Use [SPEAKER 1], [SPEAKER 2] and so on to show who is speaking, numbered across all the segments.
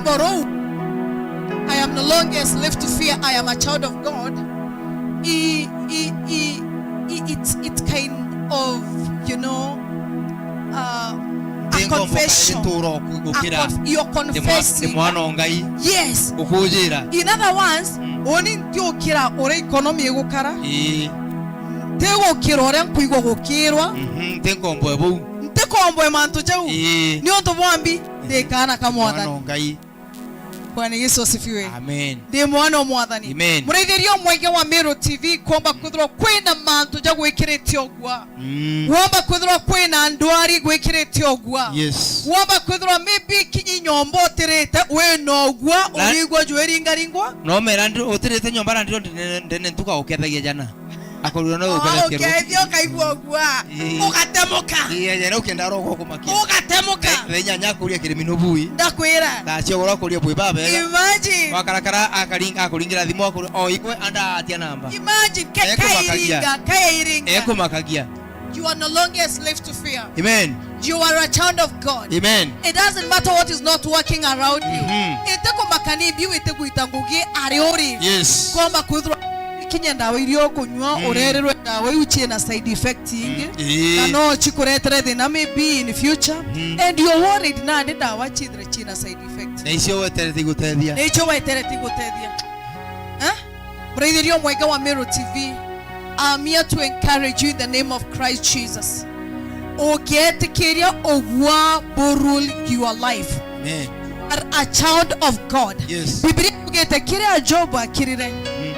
[SPEAKER 1] borrow. I am no longer a slave to fear. I am a child of God. It's kind of, you know, a confession. You're confessing. Yes. In other words, only you kira ore economy egukara. Tego kira ore nkuigo gukirwa. Ntekombo emantu jau. Ni onto bwambi dekana kamwathani. Bwana Yesu asifiwe.
[SPEAKER 2] Amen.
[SPEAKER 1] Ndi mwana wa mwathani.
[SPEAKER 2] Amen.
[SPEAKER 1] Muretherio mwege wa Meru TV komba kuthirwo kwina mantu ja gwikirite ogwa. Womba kuthirwo kwina ndwari gwikirite ogwa.
[SPEAKER 2] Yes.
[SPEAKER 1] Womba kuthirwo maybe kinyi nyombo tirite we no ogwa urigwa jweringa ringwa.
[SPEAKER 2] No mera ndu utirite nyombara ndio ndene ntuka ukethagia jana. Akorura no ukethagia.
[SPEAKER 1] Okay, thio kaigwa ogwa. Ugatemuka.
[SPEAKER 2] Jana ukenda roko kumakia.
[SPEAKER 1] Ugatemuka.
[SPEAKER 2] Thenya nyakuria kirimino bui.
[SPEAKER 1] Ndakwira.
[SPEAKER 2] Tacio gora kuria bui baba.
[SPEAKER 1] Imagine.
[SPEAKER 2] Wakarakara akuringira thimo akuru o ikwe anda atia namba.
[SPEAKER 1] Imagine kairinga.
[SPEAKER 2] Eko makagia.
[SPEAKER 1] You are no longer a slave to fear.
[SPEAKER 2] Amen.
[SPEAKER 1] You are a child of God.
[SPEAKER 2] Amen.
[SPEAKER 1] It doesn't matter what is not working around you. Iteko makani biu iteko itangugie ariori.
[SPEAKER 2] Yes.
[SPEAKER 1] Komba kuthro kinya ndawa irio kunywa urererwe ndawa uchi na side effect inge. No chikuretere thina maybe in future and you're worried na ndawa chidre china side effect.
[SPEAKER 2] Na icio wetere tigutethia.
[SPEAKER 1] Na icio wetere tigutethia. Muretherio mwega wa Meru TV. I'm here to encourage you in the name of Christ Jesus. Ogetikiria ogwa borul your life.
[SPEAKER 2] Amen.
[SPEAKER 1] Are a child of God.
[SPEAKER 2] Yes.
[SPEAKER 1] Biblia ogetikiria Job akirire.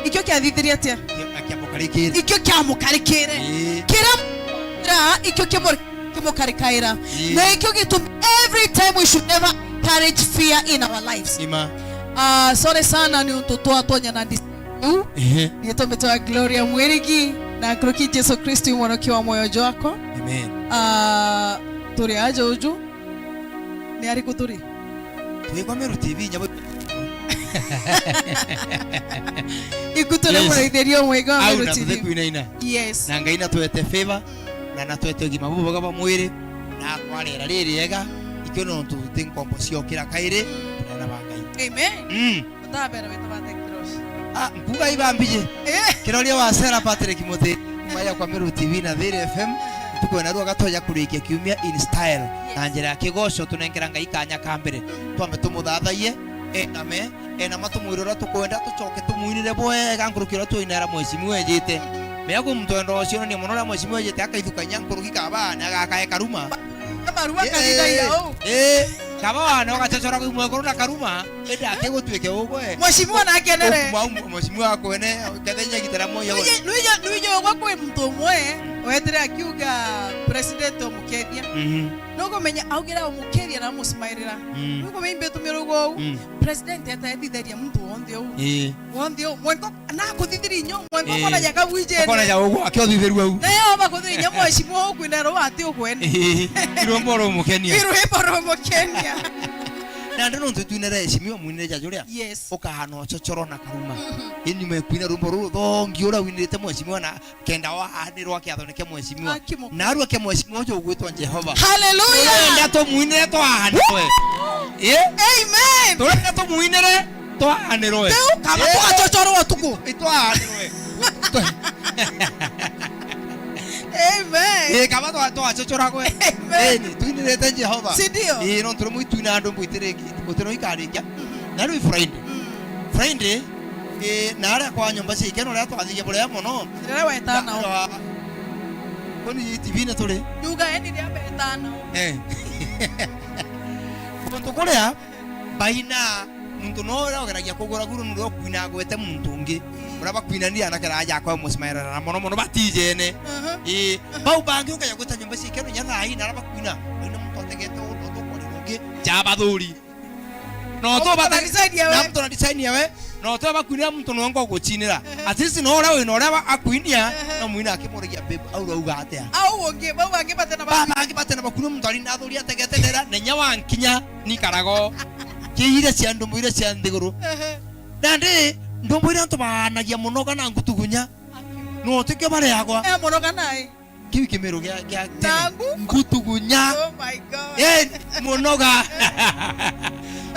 [SPEAKER 1] Ikyo kyadithiria atia?
[SPEAKER 2] Akiamukarikire.
[SPEAKER 1] Ikyo kyamukarikire. Kira ikyo kyamukarikaira. Na ikyo gitu every time we should never encourage fear in our lives.
[SPEAKER 2] Ima.
[SPEAKER 1] Sorry sana ni mtoto atonya na Nieto metoa Gloria Mwirigi na kroki Yesu Kristo mwonoki wa moyo wako.
[SPEAKER 2] Amen.
[SPEAKER 1] Turi aje uju? Ni ari kuturi.
[SPEAKER 2] Tuwe kwa Meru TV nyabo.
[SPEAKER 1] Ikutule muretherio mwega wa Meru TV. Yes.
[SPEAKER 2] Na Ngai na tuwete favor na natuete gima bubu gaba mwiri na kwarera ririega ikyo no tutinkompo cio kira kaire na bangai.
[SPEAKER 1] Amen. Utabera betabate.
[SPEAKER 2] Mpuga ibambije. Kiroria wa Sarah Patrick Muthi. Maya kwa Meru TV na Thiri FM. Tuko na ruga gatoya kurikia kiumia in style. Na njira ya kigoco tunengera Ngai kanya kambere. Twambe tumuthathaie. Name. Na matumwirora tukwenda tucoke tumuinire bwega nkurukira tuinara mwecimu ejite. Meago mtwendo ucio ni monora mwecimu ejite akaithukanya nkurukika abana agakae karuma.
[SPEAKER 1] Kabarua kanitha yao.
[SPEAKER 2] Kaba wana wakachachora kwa mwekoro na karuma enda akegotweke ogwe
[SPEAKER 1] mweshimwa na akenere
[SPEAKER 2] mweshimwa akwene kathenya gitara moyo
[SPEAKER 1] nuijo gwakwe mtu mwe wetere akiuga president omukethia nuko menya augira omukethia na musmairira nuko membe tumirugo president ataethitheria mtu wonde o mwenko na kuthithiri nyo mwenko kona yakabwije
[SPEAKER 2] kona ya ogwa akiothithiru au
[SPEAKER 1] na yo bakuthithiri mweshimwa okwina ro ati okwene
[SPEAKER 2] iromboro mukenia
[SPEAKER 1] Kenya.
[SPEAKER 2] Na ndo ntutunera eshimio mwinire jajuria.
[SPEAKER 1] Yes.
[SPEAKER 2] Okahano chochoro na karuma. Ini mekwina rumbo ru thongi ura winirite mweshimio na kenda wa hanirwa kiathoneke mweshimio. Na aru ke mweshimio jo gwitwa Jehova.
[SPEAKER 1] Hallelujah.
[SPEAKER 2] Nda to mwinire to hanirwe.
[SPEAKER 1] Amen.
[SPEAKER 2] Tore to mwinire to hanirwe.
[SPEAKER 1] Kama to chochoro watuku.
[SPEAKER 2] Ito hanirwe.
[SPEAKER 1] Amen.
[SPEAKER 2] Kama to achochora kwe. Ni tuinirete Jehova.
[SPEAKER 1] Sidio.
[SPEAKER 2] No tro muy tuina ndo mwitireki. Utero ikarikia. Na ru friend. Na ara kwa nyumba ci keno ria twathiye bure muno.
[SPEAKER 1] Ndira wetana.
[SPEAKER 2] Koni TV na tore.
[SPEAKER 1] Yuga eni ria betana.
[SPEAKER 2] Kuntu kuria baina muntu no ra ogeragia kugura guru ndo kuina gwete muntu ungi. Uraba kuinania na kera aja kwa musmaira na mono batijene. Bau bangi ukaya gweta nyumba ci keno nyana ai na raba kuina. Ino muntu ategete undo kuri ungi. Jabathuri. No to
[SPEAKER 1] batanisaidia we.
[SPEAKER 2] Na mtu na design yawe. No to bakuinia mtu no ngo guchinira. Atisi no ora we no ora akuinia na muina akimurigia babe au rauga atia.
[SPEAKER 1] Au onge bau bangi batena
[SPEAKER 2] bangi batena bakuinia mtu ari na thuri ategete ndera nenya wankinya ni karago. Kiire cia ndumbu ire cia ndiguru. Nandi ndumbu ire antu banagia muno kana ngutugunya. No tikyo bare yagwa.
[SPEAKER 1] Muno kana ai.
[SPEAKER 2] Kiwi kimero gya
[SPEAKER 1] tangu
[SPEAKER 2] ngutugunya.
[SPEAKER 1] Oh my God.
[SPEAKER 2] Munoga.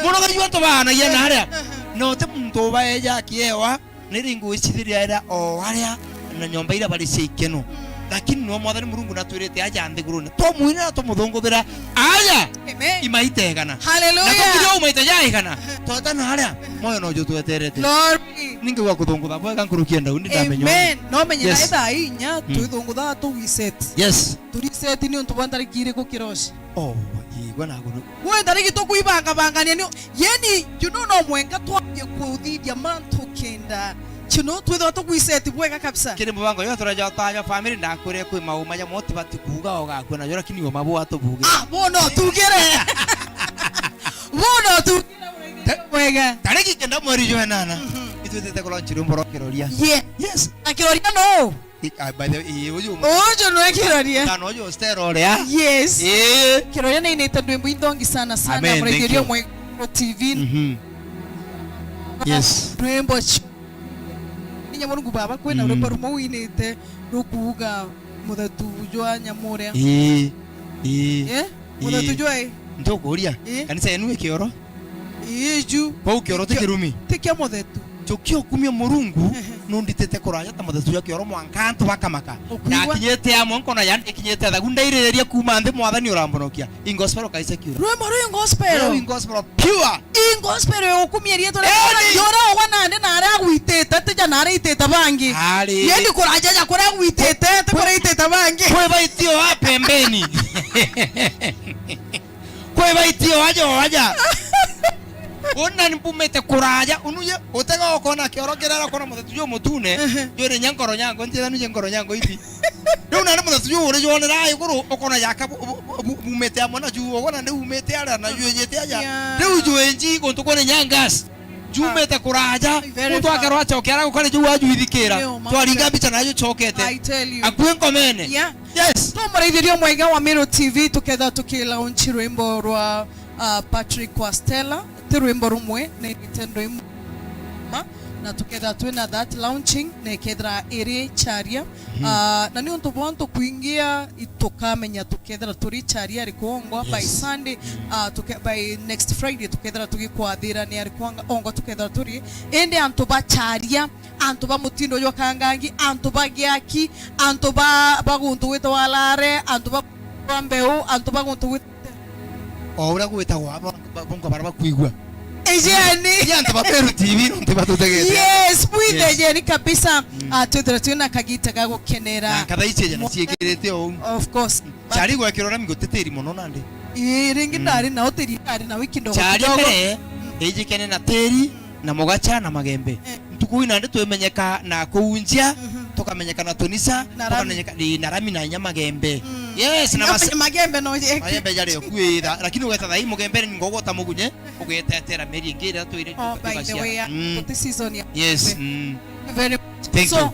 [SPEAKER 2] muno ga yuanto bana yana haria no te muntu ba eja kiewa niringu ichithiria era o haria na nyomba ira bari cikeno lakini no mwathani Murungu natwirite aja nthigurune to muina to muthunguthira aya imaitegana
[SPEAKER 1] haleluya
[SPEAKER 2] na tukio umaitejaigana to tana haria moyo no jutweterete
[SPEAKER 1] Lord
[SPEAKER 2] ninge wa kuthungutha bwega nkurukienda undi ndamenyo
[SPEAKER 1] amen no menyera etha inya twithungutha tu reset
[SPEAKER 2] yes
[SPEAKER 1] tu reset ni untu bantari kire ku kiroshi
[SPEAKER 2] oh igwa na guno
[SPEAKER 1] we tariki to kuibanga bangania ni yeni you know no mwenga twabye kuthithia mantu kenda chino twitho to reset bwega kabisa
[SPEAKER 2] kire mubango yo turaja taja family ndakure kwi mauma ya moti batikuga ogakwe na yora kini mabu atubuge
[SPEAKER 1] bono tugere bono tugere bwega
[SPEAKER 2] tariki kenda mweri jo nana itwete ko launch rumbo rokeroria yes
[SPEAKER 1] akiroria no
[SPEAKER 2] by the way ojo
[SPEAKER 1] no akiroria
[SPEAKER 2] kana ojo steroria
[SPEAKER 1] yes kiroria ni inete ndwimbo indongi sana mregerio mwe TV
[SPEAKER 2] yes
[SPEAKER 1] ndwimbo ninya Murungu baba kwena urembo rumo inete rukuga muthatu jwa nyamure muthatu jwa
[SPEAKER 2] ndogoria kanisa yenu ikioro
[SPEAKER 1] ju
[SPEAKER 2] pau kioro tikirumi
[SPEAKER 1] tikia muthatu
[SPEAKER 2] chokio kumia Murungu nunditete kuraja ta muthatu jwa kioro mwankantu bakamaka na kinyete amo nkona yandi kinyete tha gundaireria kuma nthi mwathani urambonokia ingospel kaisa kioro
[SPEAKER 1] rwemo ingospel
[SPEAKER 2] pure
[SPEAKER 1] ingospel ukumieria tore yora wana nde na ara gwitete tija na ara itete bangi yendi kuraja ja kura gwitete te kura itete bangi
[SPEAKER 2] kwe baitio wa pembeni kwe baitio waja ona nimpumete kuraja unuye utega okona kiorogerera kona muthatu jo mutune yore nyankoro nyango ntira nuje nkoro nyango ipi ndo na muthatu jo ore jo nera iguru okona yaka mumete amona ju okona nde umete ara na ju yete aja nde ju enji kontu kone nyangas jumete kuraja mutu akero achokera gukore ju waju ithikira twaringa bicha nayo chokete akwenko mene yes
[SPEAKER 1] to mregerio mwega wa Miro TV tuketha tukilaunch rwimbo rwa Patrick Kwastela rwimbo rumwe na itendo imwe na tuketha twina that launching na kedra ere charia na ni untu bonto kuingia itukamenya tukethra turi charia rikuongwa by Sunday by next Friday tukethra tugikwathira ni arikuanga ongo tukethra turi ende antu ba charia antu ba mutindo yo kangangi antu ba giaki antu ba baguntu wito walare antu ba mbeu antu ba guntu wito
[SPEAKER 2] ora gwita wa bongo baraba kuigwa
[SPEAKER 1] ejeni
[SPEAKER 2] yanto ba Miro TV ntibatutegete
[SPEAKER 1] yes puide ejeni kabisa tuna kagita gago kenera
[SPEAKER 2] kada icheje na ciekerete o
[SPEAKER 1] of course
[SPEAKER 2] chari gwa kirora migoteteri muno nande
[SPEAKER 1] ringi ndari na hoteli ndari na wikindo
[SPEAKER 2] chari mbere eje kene na teri na mugacha na magembe tukuina nde twemenyeka na kuunjia tukamenyeka na tonisa tukamenyeka na rami na nyama gembe yes na
[SPEAKER 1] magembe no je
[SPEAKER 2] magembe jare kuira lakini ugeta thai mugembe ni ngogota mugunye ugetetera meri ngira tuire
[SPEAKER 1] by the way this season
[SPEAKER 2] yes
[SPEAKER 1] very
[SPEAKER 2] thank you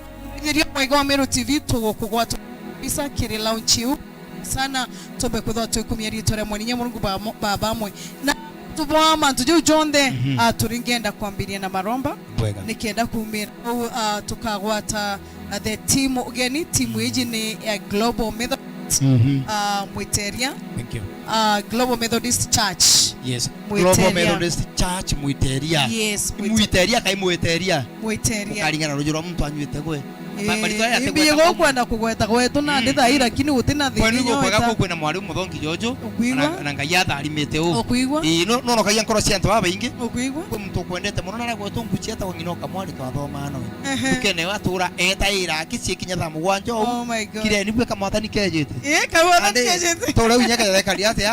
[SPEAKER 1] ndio mwego Miro TV tugokugwata bisa kiri launch sana tobe kudwa tukumia ritore mwenye Murungu baba mwe na tubwama tuje ujonde turingenda kwambiria na maromba nikienda kumira tukagwata the team ugeni timu hiji ni Global Methodist Mwiteria
[SPEAKER 2] thank you
[SPEAKER 1] Global Methodist Church
[SPEAKER 2] yes Global Methodist Church Mwiteria
[SPEAKER 1] yes
[SPEAKER 2] Mwiteria kai Mwiteria
[SPEAKER 1] karingana
[SPEAKER 2] rujiro mtu anyuite gwe
[SPEAKER 1] Ibiye gokwenda kugweta gwetu na nditha ira kini gutina thini
[SPEAKER 2] kwani gokwega kukwena mwari muthongi jojo na ngai tharimite u no kai nkoro cia ntwa baingi
[SPEAKER 1] ukigwa
[SPEAKER 2] mtu kwendete muno na gwetu nguchia ta nginoka mwari ka thoma no ukene watura eta ira kici kinya tha mugwanja
[SPEAKER 1] oh my god
[SPEAKER 2] kire ni bwe kamathani kejete
[SPEAKER 1] kamathani kejete
[SPEAKER 2] to reu nyaka theka riate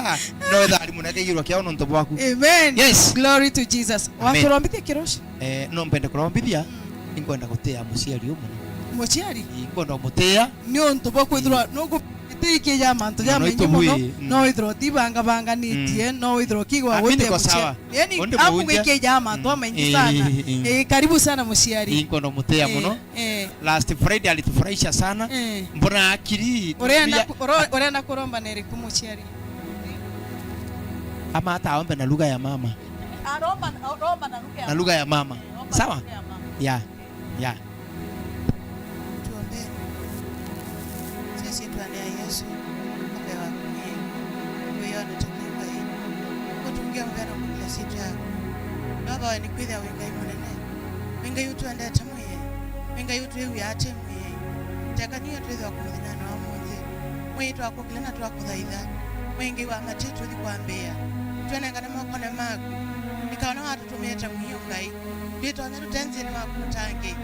[SPEAKER 2] no thari muneke igirwa kiao no ntobo waku
[SPEAKER 1] amen
[SPEAKER 2] yes
[SPEAKER 1] glory to Jesus wakurombithia kiroshi
[SPEAKER 2] no mpende kurombithia inkwenda gutia muciari umwe
[SPEAKER 1] muciari
[SPEAKER 2] inkwenda mutia
[SPEAKER 1] ni onto bokwithwa no gutike ya manto ya menye muno no ithro tibanga nitie no ithro kigwa gote mucia yani amu gike ya manto menye sana karibu sana muciari
[SPEAKER 2] inkwenda mutia muno last Friday alitufurahisha sana mbona akili
[SPEAKER 1] orenda kuromba neri kumuciari
[SPEAKER 2] ama hata aombe na lugha ya mama
[SPEAKER 1] aromba
[SPEAKER 2] na lugha ya mama sawa ya
[SPEAKER 1] Yesu apewa kuiona tukiwa hii kutungia mgana sita baba ni kwitha wenga imunene wenga yutu andata mwiye wenga yutu ewi ate mwiye takaniyo twetha kumuthina na omunthi mwitu akukilana twakuthaitha wengi wa matetu thi kwambia twenengane mokone maku nikaona watu tumeta mwiyo ngai bitonya tutenzene makutange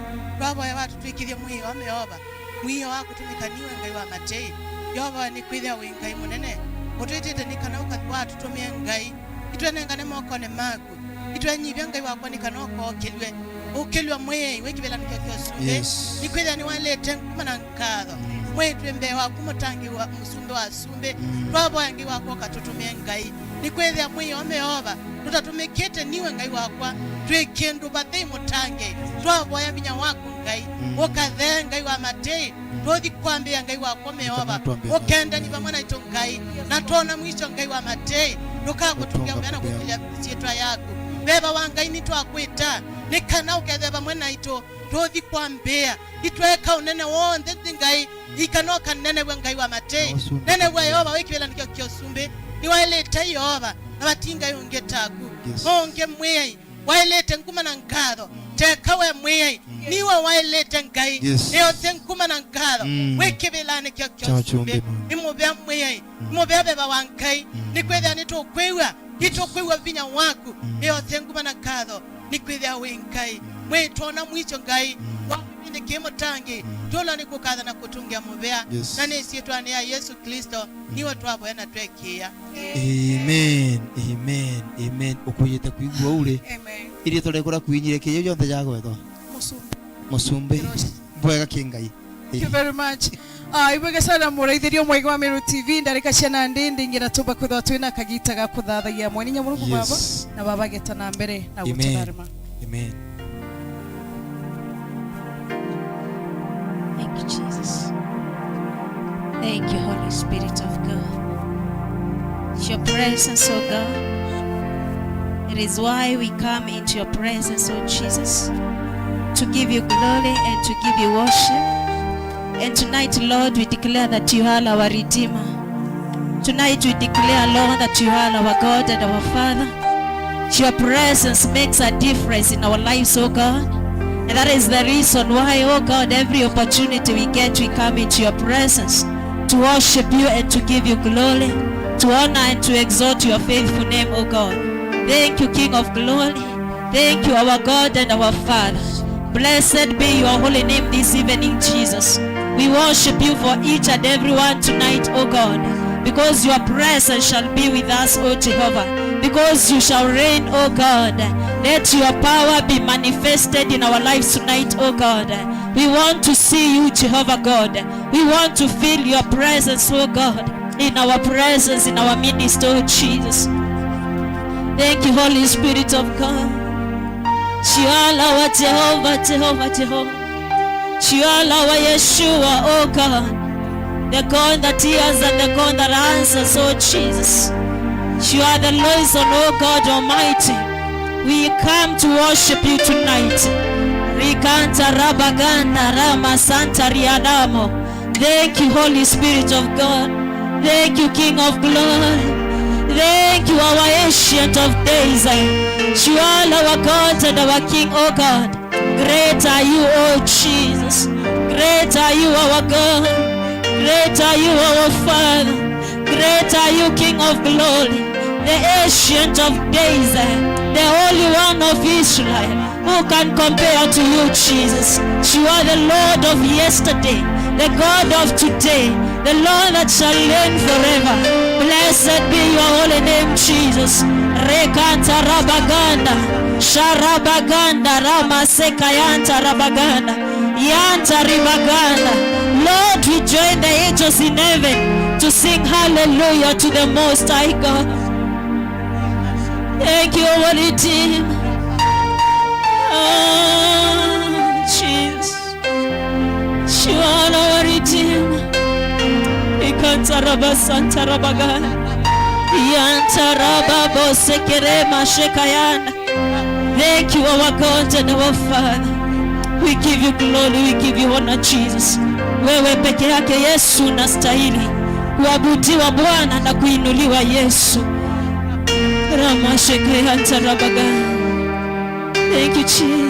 [SPEAKER 1] baba ya watu twikithie mwiyo ameoba mwiyo wako tumikaniwe ngai wa matei yoba ni kwitha wenga imunene utwitite nikana watu tumie ngai itwenengane mokone maku itwenyibya ngai wakwa nikana okokilwe ukilwa mwe wekibela nikyosunde nikwitha ni walete kumana nkatho mwetu mbe waku mutangi wa musumbe wa sumbe baba yangi wako katutumie ngai nikwitha mwiyo ameoba tutatumikite niwe ngai wakwa twekendu bathi mutange twaboya binya wako ngai ukathe ngai wa matei Rodi kwambia ngai wako meoba ukenda ni bamwana ito ngai na tona mwisho ngai wa matei nukakutungia mwana kukilia sietwa yako beba wangai ni twakwita nikana uketheba mwana ito rodi kwambia itweka unene wonde ngai ikanoka nene we ngai wa matei nene we yoba wekibela nikyo kyosumbe niwaileta yoba na batinga yongetaku onge mwei wailete nguma na nkatho tekawe mwei niwe wailete ngai leo tenkuma na nkatho wekibelane kyosumbe imubya mwei imubya beba wankai nikwetha nitokwewa vinya waku leo tenkuma na nkatho nikwetha wenkai mwetona mwicho ngai wakibine kimutangi tola nikukatha na kutungia mubya na nesi etwane ya Yesu Kristo niwe twabo yana twekia.
[SPEAKER 2] Amen, amen, amen. Ukuyete kuigwa ule ili tolekora kuinyire kiyo yonte yago eto musumbe bwega kingai.
[SPEAKER 1] Thank you very much. Ibwega sana muraithirio mwega wa Meru TV ndarika ciana ndindi ngira tuba kwitha twina kagita ga kuthathagia mweninya murugu baba na baba getana mbere na gutarima.
[SPEAKER 2] Amen.
[SPEAKER 3] Thank you, Jesus. Thank you, Holy Spirit of God. It's your presence, oh God. It is why we come into your presence, oh Jesus, to give you glory and to give you worship. And tonight, Lord, we declare that you are our Redeemer. Tonight we declare, Lord, that you are our God and our Father. Your presence makes a difference in our lives, oh God. And that is the reason why, oh God, every opportunity we get, we come into your presence to worship you and to give you glory, to honor and to exalt your faithful name, oh God. Thank you, King of glory. Thank you, our God and our Father. Blessed be your holy name this evening, Jesus. We worship you for each and every one tonight, oh God, because your presence shall be with us, oh Jehovah, because you shall reign, oh God. Let your power be manifested in our lives tonight, oh God. We want to see you, Jehovah God. We want to feel your presence, oh God, in our presence, in our ministry, oh Jesus. Thank you, Holy Spirit of God. Shiala Jehovah, Jehovah, Jehovah. Shiala Yeshua, oh God. The God that hears and the God that answers, oh Jesus. You are the Lord, oh God Almighty. We come to worship you tonight. Rikanta Rabaganda Rama Santa Riadamo. Thank you, Holy Spirit of God. Thank you, King of Glory. Thank you, our Ancient of Days. You are our God and our King, oh God. Great are you, oh Jesus. Great are you, our God. Great are you, our Father. Great are you, King of Glory. The Ancient of Days, the Holy One of Israel. Who can compare to you, Jesus? You are the Lord of yesterday, the God of today, the Lord that shall reign forever. Blessed be your holy name, Jesus. Rekanta Rabaganda, Sharabaganda, Ramasekayanta Rabaganda, Yanta Ribaganda. Lord, we join the angels in heaven to sing hallelujah to the Most High God. Thank you, Holy Team. Oh, Jesus. You are our Redeemer. Ikantaraba Santa Rabagana. Yantaraba Sekerema Shekayana. Thank you, our God and our Father. We give you glory, we give you honor, Jesus. Wewe peke yake Yesu nastahili kuabudiwa Bwana na kuinuliwa Yesu. Thank you, Jesus.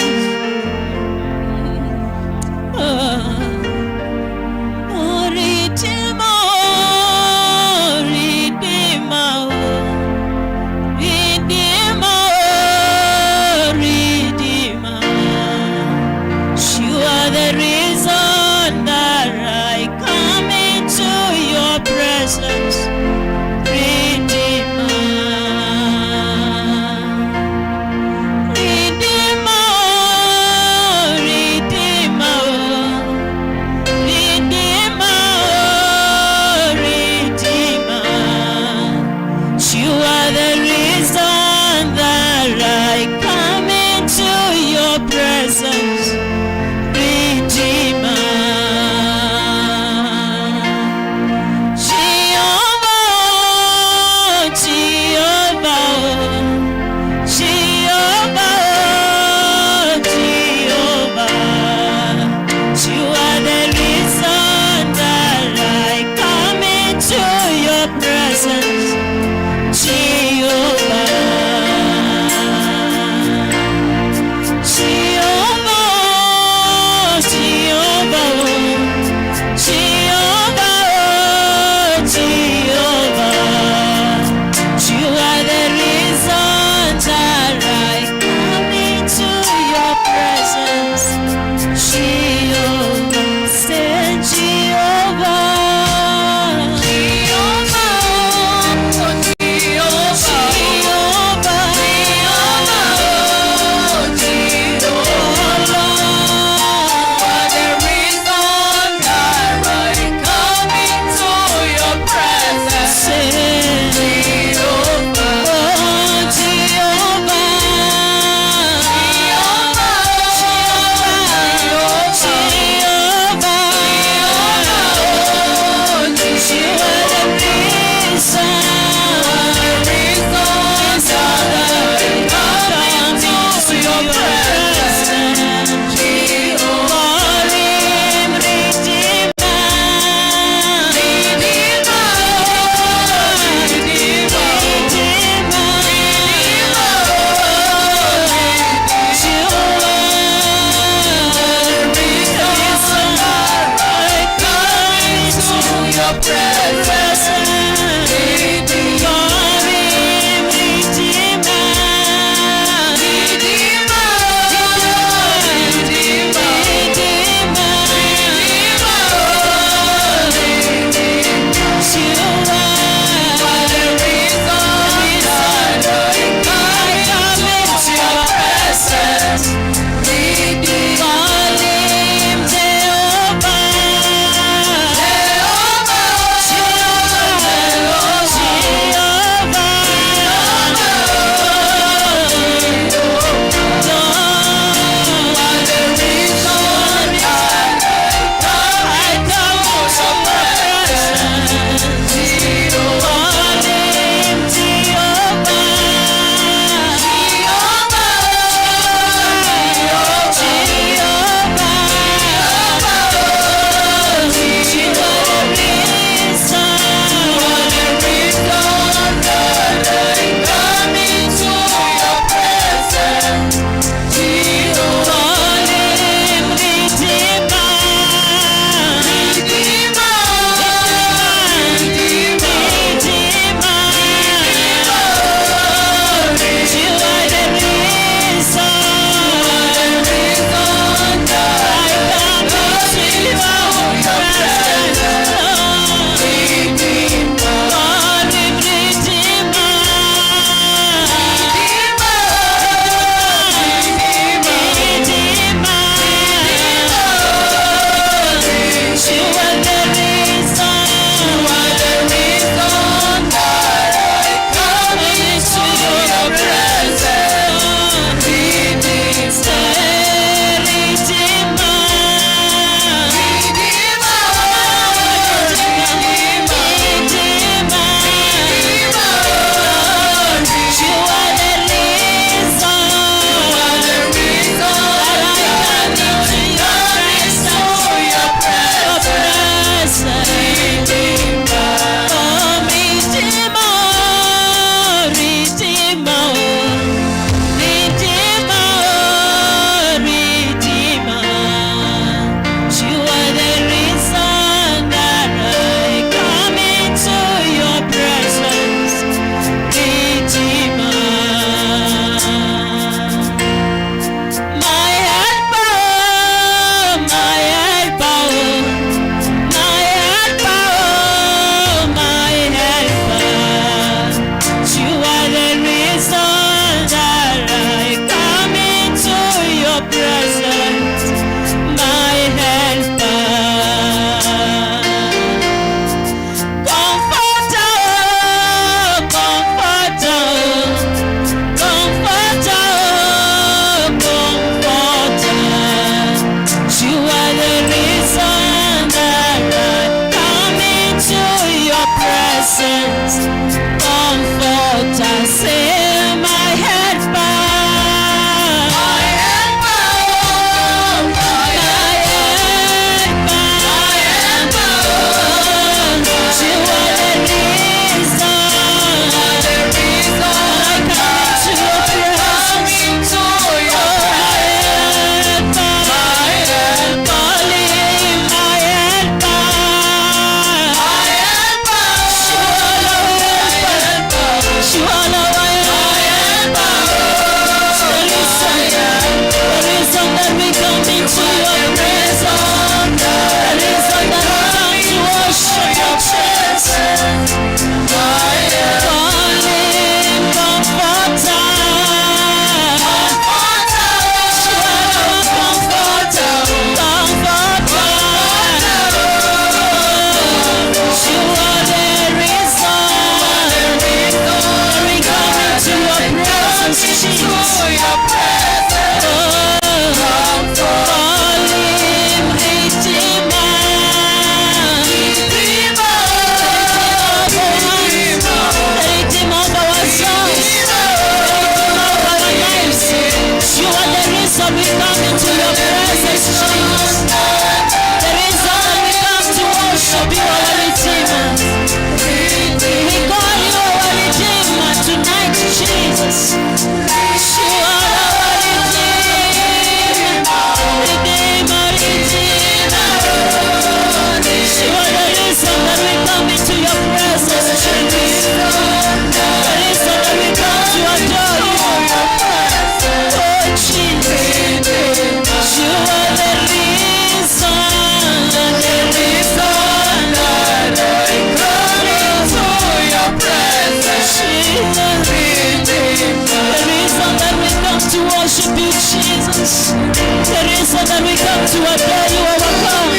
[SPEAKER 3] to adore you, our God.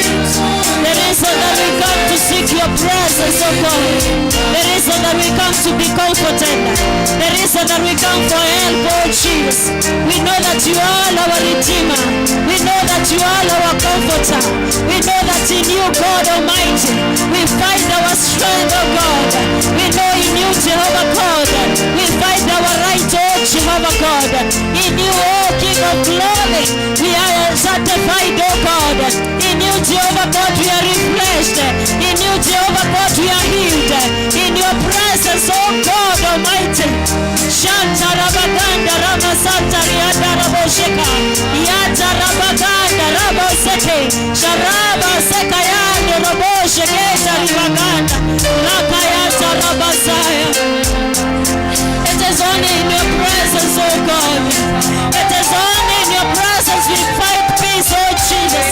[SPEAKER 3] The reason that we come to seek your presence, oh God. The reason that we come to be comforted. The reason that we come for help, oh Jesus. We know that you are our Redeemer. We know that you are our Comforter. We know that in you, God Almighty, we find our strength, oh God. We know in you, Jehovah God, we find our right, oh Jehovah God. In you, oh King of glory, we are sanctified, oh God. In you, Jehovah God, we are refreshed. In you, Jehovah God, we are healed. In your presence, oh God Almighty. Shanta Rabaganda Rama Santa Riada Rabosheka Yata Rabaganda Raboseke Sharaba Sekayanda Rabosheke Taribaganda Rakayata Rabasaya. It is only in your presence, oh God. It is only in your presence we find peace, oh Jesus.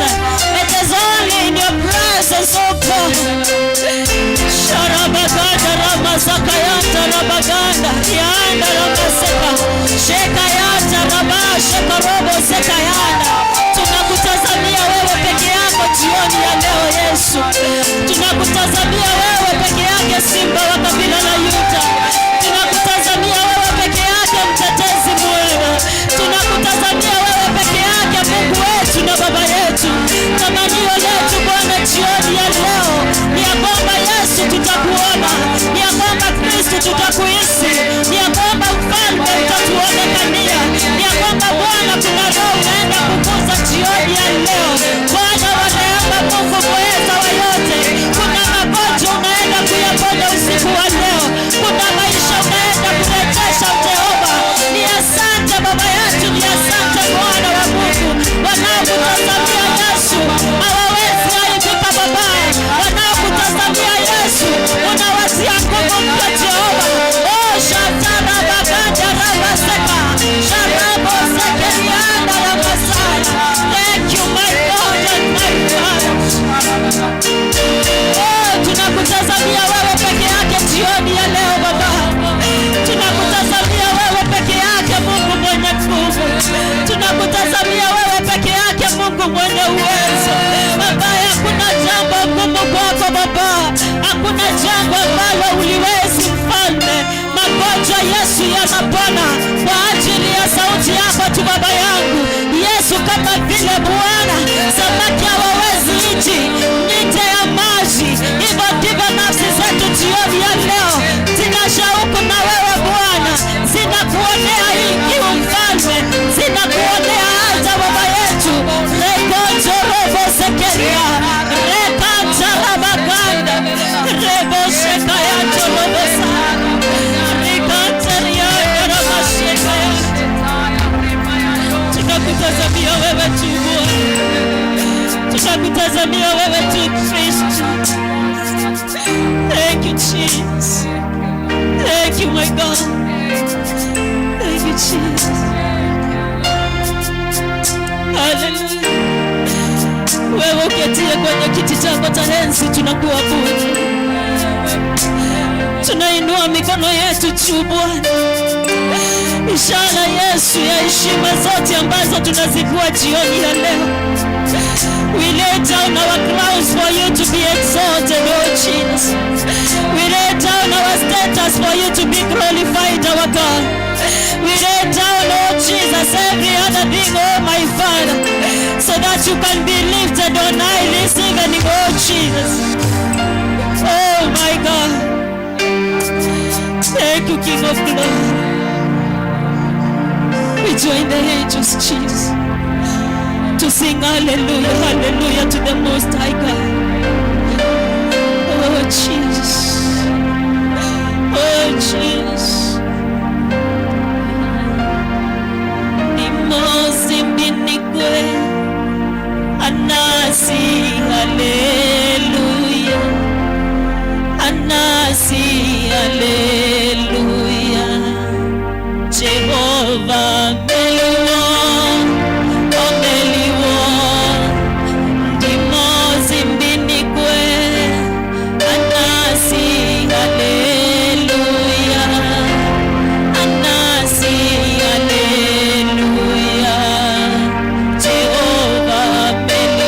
[SPEAKER 3] It is only in your presence, oh God. Sharabaganda Ramasakayata Rabaganda Yanda Ramaseka Shekayata Rabasheka Robo Sekayanda. Tunakutazamia wewe peke yako jioni ya leo Yesu. Tunakutazamia wewe peke yake Simba wa kabila la Yuda. Tunakutazamia wewe peke yake mtetezi mwema. Tunakutazamia wewe peke yake Mungu wetu na Baba yetu. Tamanio letu Bwana jioni ya leo ni ya kwamba Yesu tutakuona, ni ya kwamba Kristo tutakuhisi, ni ya kwamba Mfalme utatuonekania, ni ya kwamba Bwana kuna roho unaenda kukuza jioni ya leo. Bwana wa neema, Mungu mweza wa yote, kuna magonjwa unaenda kuyaponya usiku wa leo, kuna maisha unaenda kurejesha Jehova. Ni asante Baba yetu, ni asante Bwana wa Mungu. Wanaokutazamia Yesu hawawezi aibika Baba, wanaokutazamia Yesu unawatia nguvu mpya Jehova. Oh Shatara Baganda Rabaseka Sharabo Sekerianda Rabasaya. Thank you my God and my Father. Oh, tunakutazamia wewe peke yake jioni ya leo Baba. Tunakutazamia wewe peke yake Mungu mwenye nguvu. Tunakutazamia wewe peke yake Mungu mwenye uwezo. Baba, hakuna jambo gumu kwako Baba. Hakuna jambo ambalo uliwezi Mfalme. Magonjwa Yesu yanapona kwa ajili ya sauti yako tu Baba yangu. Yesu, kama vile Bwana samaki hawawezi nchi nje ya maji, hivyo ndivyo nafsi zetu jioni ya leo zina shauku na wewe Bwana. Zinakuonea hiki Mfalme, zinakuonea hata Baba yetu. Rekonjo robo sekeria rekanja rabaganda rebo shekaya robo sana rekanteria rabashekaya. Tunakutazamia wewe tu Bwana, tunakutazamia wewe tu Kristo. Thank you Jesus, thank you my God, thank you Jesus. Hallelujah. Wewe uketie kwenye kiti chako cha enzi tunakuabudu. Tunainua mikono yetu juu Bwana, ishara Yesu ya heshima zote ambazo tunazikuwa jioni ya leo. We lay down our crowns for you to be exalted, oh Jesus. We lay down our status for you to be glorified, our God. We lay down, oh Jesus, every other thing, oh my Father, so that you can be lifted on high this evening, oh Jesus. Oh my God. Thank you, King of glory. We join the angels, Jesus, to sing hallelujah, hallelujah to the Most High God. Oh Jesus, oh Jesus. Nimosi mbinikwe anasi hallelujah, anasi hallelujah. Jehovah Meliwo, oh Meliwo, Ndimozi mbinikwe anasi hallelujah, anasi hallelujah. Jehovah Meliwo.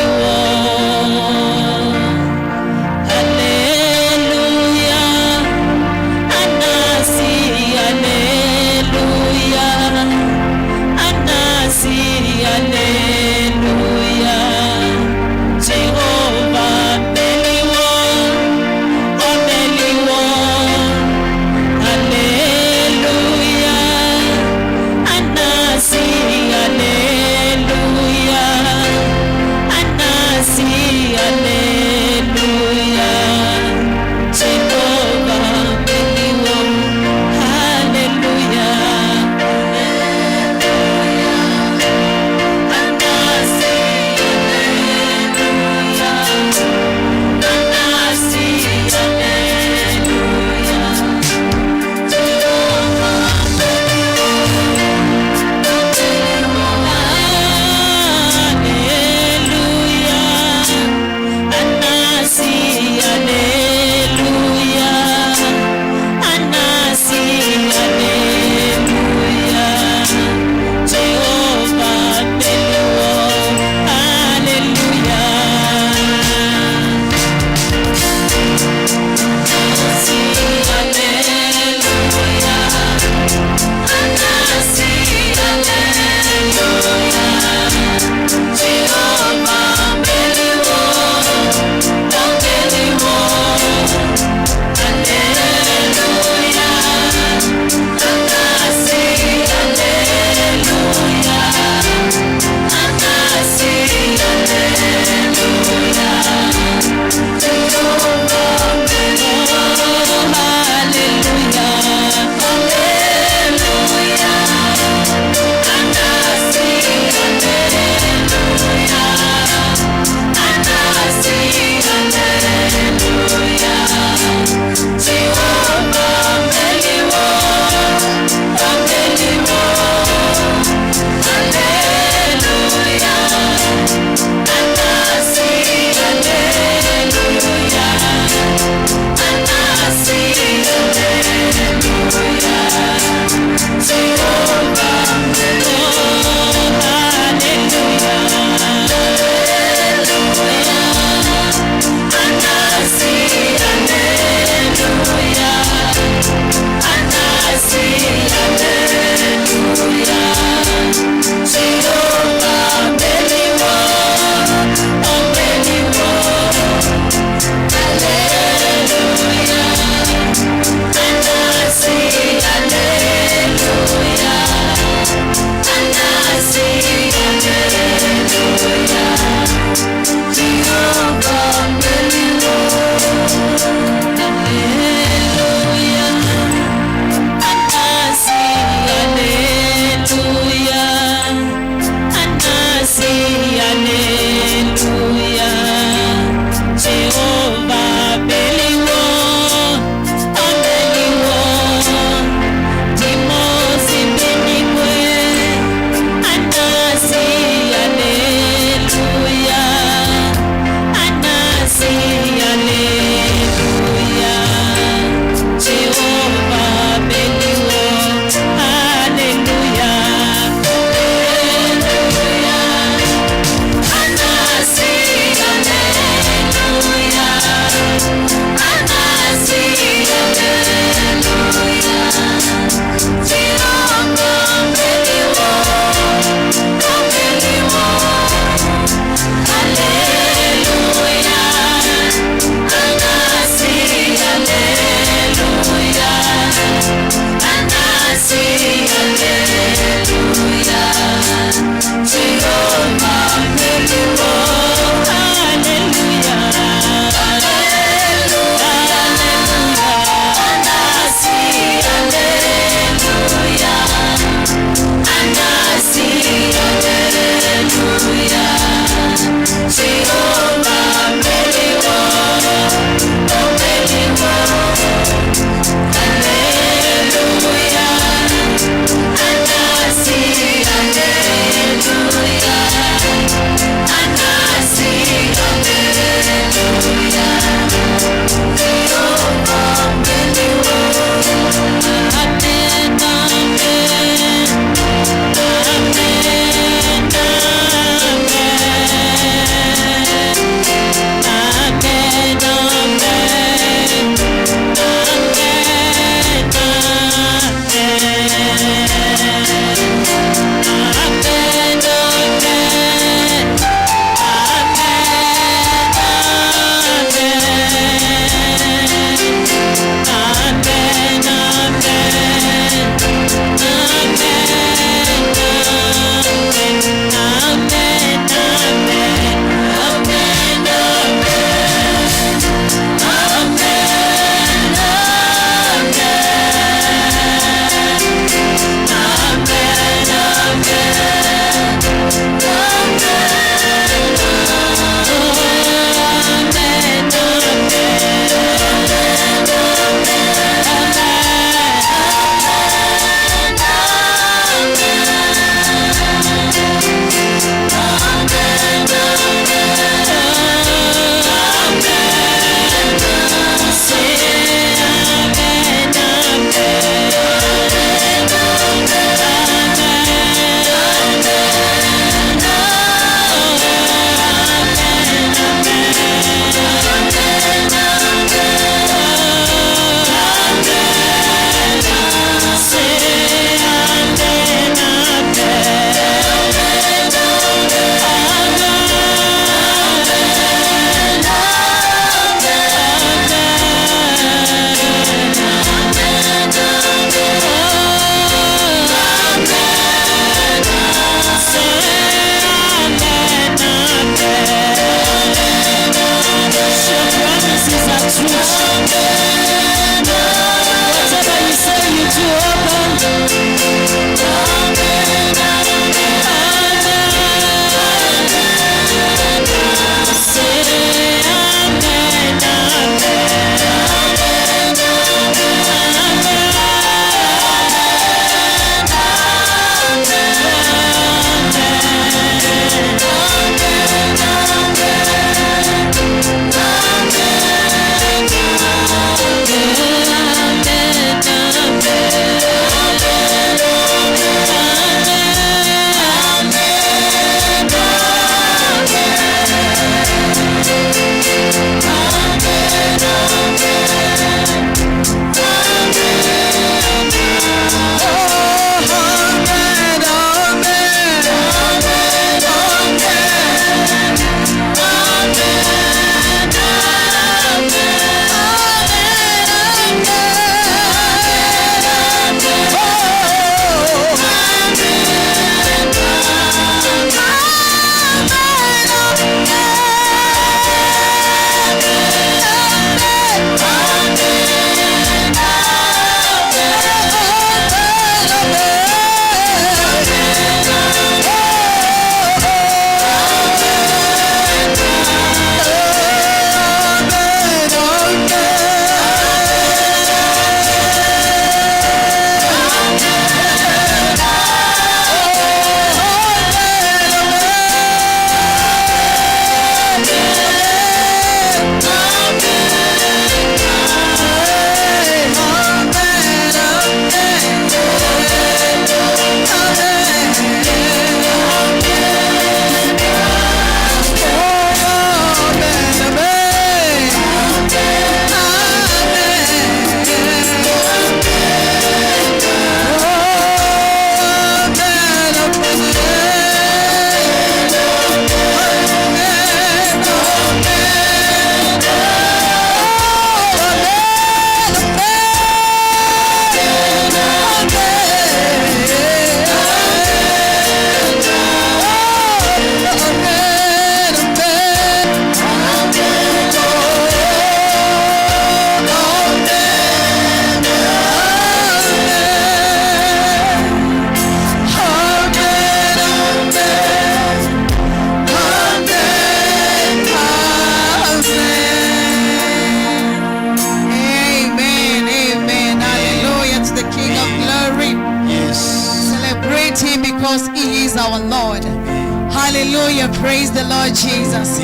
[SPEAKER 1] Hallelujah. Praise the Lord Jesus.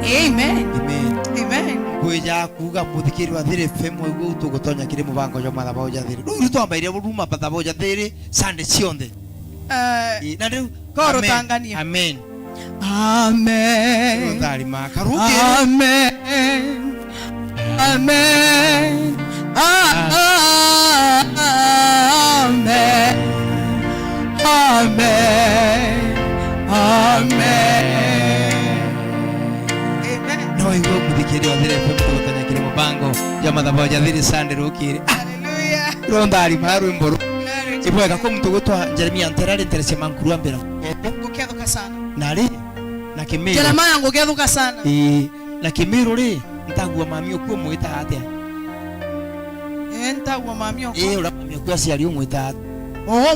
[SPEAKER 1] Amen.
[SPEAKER 2] Amen.
[SPEAKER 1] Amen.
[SPEAKER 2] Kuja kuga muthikiri wa thire femo igu tugutonya kiri mubango jo mathabo ja thire ru twambaire buruma mathabo ja thire Sunday cionthe na riu
[SPEAKER 1] koro tangania.
[SPEAKER 2] Amen.
[SPEAKER 1] Amen.
[SPEAKER 2] Ndari makaruke.
[SPEAKER 1] Amen. Amen. Amen. Amen. Amen.
[SPEAKER 2] No igu muthikiri wa thire femo tugutonya kiri mubango jo mathabo ja thire Sunday rukiri.
[SPEAKER 1] Hallelujah.
[SPEAKER 2] Rondari maru mboru ibwega ko mutugutwa Jeremia nterari nterese mankuru ambira
[SPEAKER 1] Ngukethuka sana.
[SPEAKER 2] nari na kimiro
[SPEAKER 1] Jeremia ngukethuka sana.
[SPEAKER 2] Na kimiro ri ntagua mami okuo mwita atia
[SPEAKER 1] Ntagua mami okuo
[SPEAKER 2] ura mami okuo aciari umwita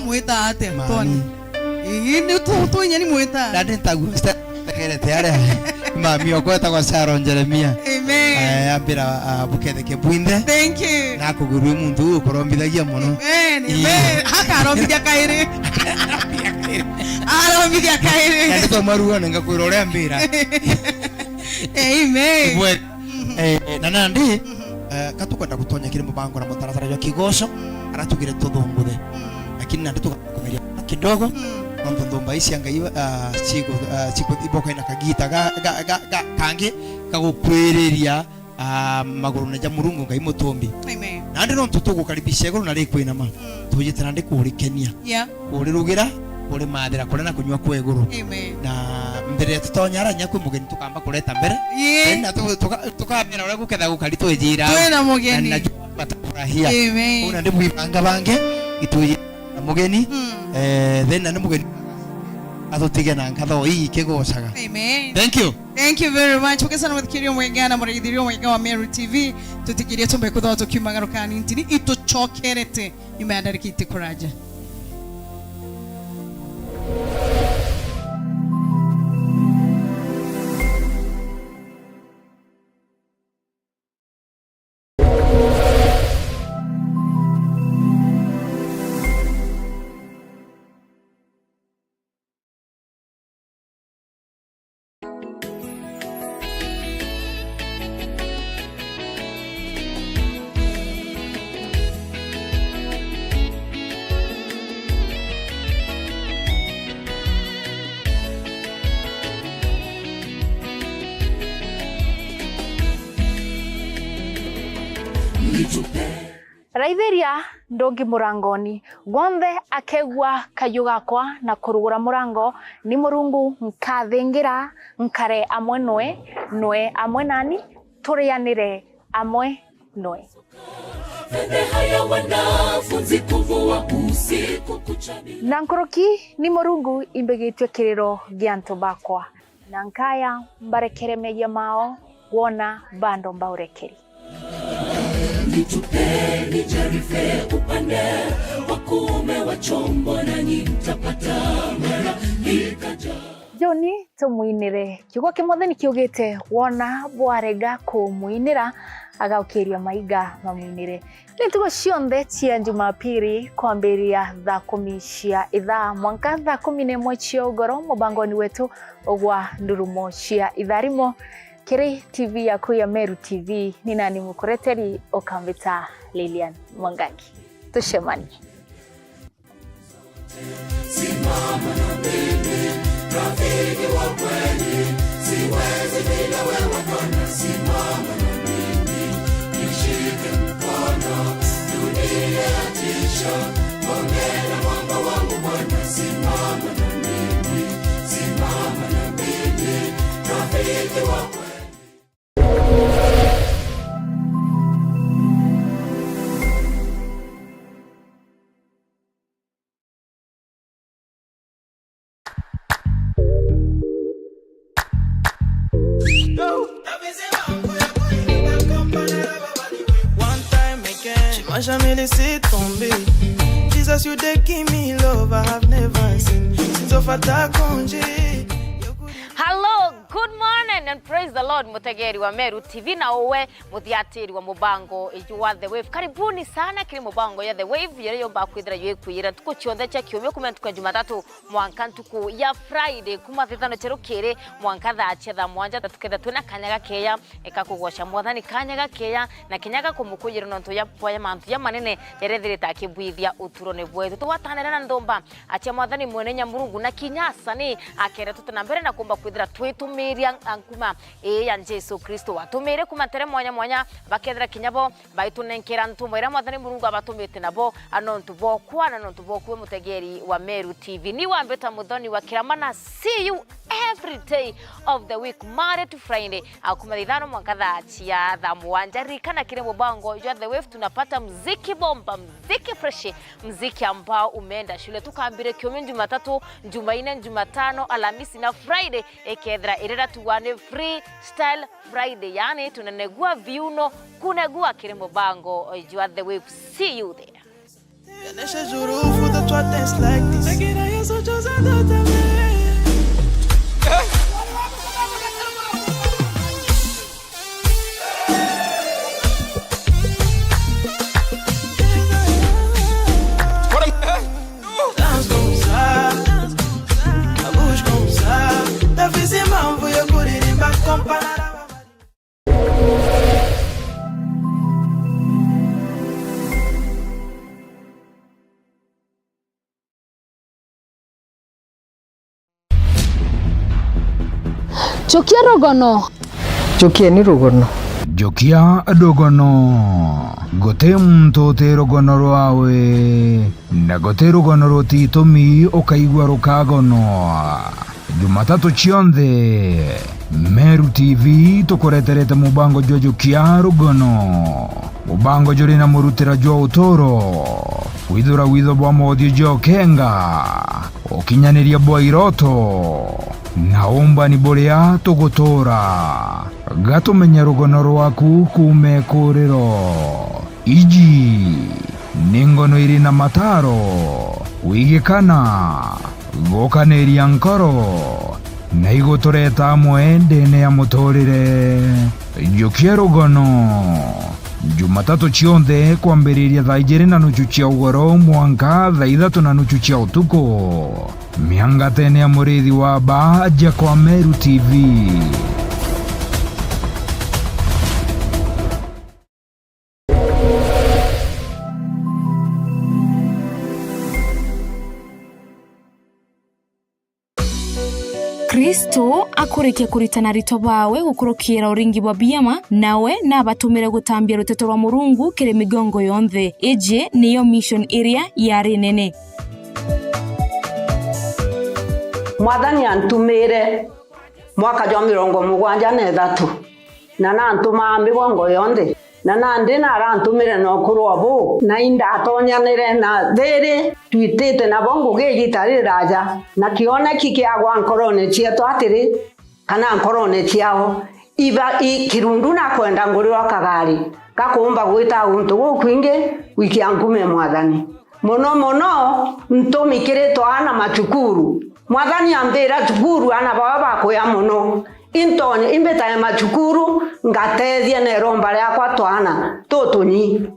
[SPEAKER 1] mwita atia toni ni tu nyeni mwita
[SPEAKER 2] na ntagua tegerete aria mami okuo etagwa Sharon Jeremia.
[SPEAKER 1] Amen.
[SPEAKER 2] Ambira buketheke bwinde.
[SPEAKER 1] Thank you.
[SPEAKER 2] Na kuguru muntu ukorombithagia muno.
[SPEAKER 1] Amen. Amen. Haka arombithia kairi. Arombithia kairi.
[SPEAKER 2] Na ndito maruo nenga kwirore mbira.
[SPEAKER 1] Amen.
[SPEAKER 2] Bwe na nandi katukwenda gutonya kiri mubango na mutaratara yo kigoco aratugire tuthunguthe lakini nandi tugakomeria kidogo nthumba ici ngai chiko iboko ina kagita kangi kagukwiriria maguru na jamurungu ngai mutumbi.
[SPEAKER 1] Amen.
[SPEAKER 2] Nandi no tutugukaribisha iguru na rikwina ma tujitana ndi kurikenia kurirugira kuri mathira kuri na kunywa kwa iguru.
[SPEAKER 1] Amen.
[SPEAKER 2] Na mbere tutonyara nyaku mugeni tukamba kureta mbere na tukambira ure guketha gukari twijira
[SPEAKER 1] twina mugeni
[SPEAKER 2] na batafurahia.
[SPEAKER 1] Amen.
[SPEAKER 2] Una ndi mwibanga bange itujira mugeni then na mugeni atutige na nkatho ii kigocaga.
[SPEAKER 1] Amen.
[SPEAKER 2] Thank you.
[SPEAKER 1] Thank you very much. Ukesana muthikirio mwegana murigithirio mwega wa Meru TV tutikirie tumbe kuthwa tukiumagaro kani ntini ituchokerete imeandarikite kuraja.
[SPEAKER 4] Raithiria ndongi murangoni gonthe akegwa kayu gakwa na kurugura murango ni murungu nkathingira nkare amwe nwe amwe nani turianire amwe nwe na nkoroki ni murungu imbegitwe kiriro gianto bakwa na nkaya mbarekere meja mao wona bando mbaurekeri
[SPEAKER 5] Nitupeni jarife upande wakume wa chombo na nitapata mara nikaja
[SPEAKER 4] Joni tumuinire kiugo kimothe ni kiugite wona bwarega kumuinira agaukiria maiga mamuinire nitugo cionthe cia Jumapili kwambiria thaa 10 cia ithaa mwanka thaa 11 cia ugoro mubangoni wetu ogwa ndurumo cia itharimo Kiri TV yaku ya Meru TV ni nani mukureteri Okambita Lilian Mwangangi. Tushemani.
[SPEAKER 5] Simama na mimi, rafiki wa kweli, siwezi bila wewe Bwana. Simama na mimi, nishike mkono, dunia yatisha, ongea mwamba wangu Bwana. Simama na mimi, rafiki wa kweli.
[SPEAKER 6] M'a jamais laissé tomber. Jesus, you dey give me love I have never seen since of a congé.
[SPEAKER 4] Hello, good morning.
[SPEAKER 7] amen and praise the Lord. Mutegeri wa Meru TV na uwe muthiatiri wa mubango wa The Wave. Karibuni sana kiri mubango ya The Wave yere yomba kwithira ywe kwira tuko chionde cha kiumia kuma tuko Jumatatu mwanka tuko ya Friday kuma thithano cherukire mwanka tha mwanja tuketha twina kanyaga keya ekakugosha mwathani kanyaga keya na kinyaga kumukuyira nonto ya poya mantu ya manene yerethirita akibwithia uturone bwetu tuwatanira na ndomba acha mwathani mwene Nyamurungu na kinyasa ni akere tutana mbere na kumba kwithira twitumiria ankuma ya Jesu Kristo watumire kumatere mwanya bakethira kinyabo baitunenkera ntumwira mwathani Murungu abatumite nabo anontu bokwana nontu bokuwe mutegeri wa Meru TV ni wambeta muthoni wa kiramana. See you every day of the week, Monday to Friday akuma thithano mwanka tha mwanja rikana kile mubango ya The Wave. Tunapata mziki bomba, mziki fresh, mziki ambao umeenda shule. Tukaambire kiumia Jumatatu, Jumanne, Jumatano, Alhamisi na Friday ekethra irera tuwane freestyle Friday, yani tunanegua viuno kunegua kile mubango ya The Wave. See you there.
[SPEAKER 8] Jokia rogono.
[SPEAKER 9] Jokia ni rogono.
[SPEAKER 10] Jokia dogono. Gote muntu te rogono rwawe. Na gote rogono roti tomi okaigwa rukagono. Jumatatu chionde. Meru TV tukoreterete mubango jo jokia rogono. Mubango jori na murutira jo utoro. Widura wido bwa modio jo kenga. Okinyaniria bwa iroto. Naomba ni borea togotora gato menya rogono rwaku kumekorero iji ningono iri na mataro wigekana gokaneria nkoro na igotoreta mwendene ya mutorire jokia rogono Jumatatu chionde kwambiriria thaa 2:30 cia ugoro mwanka thaa 3:30 cia utuko mianga tene ya murithi wa baja kwa Meru TV.
[SPEAKER 8] Kristo akurikia kuritana rito bawe gukurukira uringi wa biyama nawe nabatumire gutambia ruteto rwa Murungu kire migongo yonthe. Eje niyo mission area ya Rinene.
[SPEAKER 11] Mwathani antumire mwaka jwa 73 na nantuma migongo yonthe na nandi na arantumire no kurobo na inda atonyanire na thiri twitite na bongo gigitari raja na kione kikiagwa nkorone cieto atiri kana nkorone ciao iba ikirundu na kwenda nguriro kagari gakumba gwita untu gukwingi wiki ankume Mwathani mono ntumikiritwo ana machukuru. Mwathani ambira chukuru ana baba bakoya muno intonye imbeta ya machukuru ngatethia na romba yakwa twana tutunyi.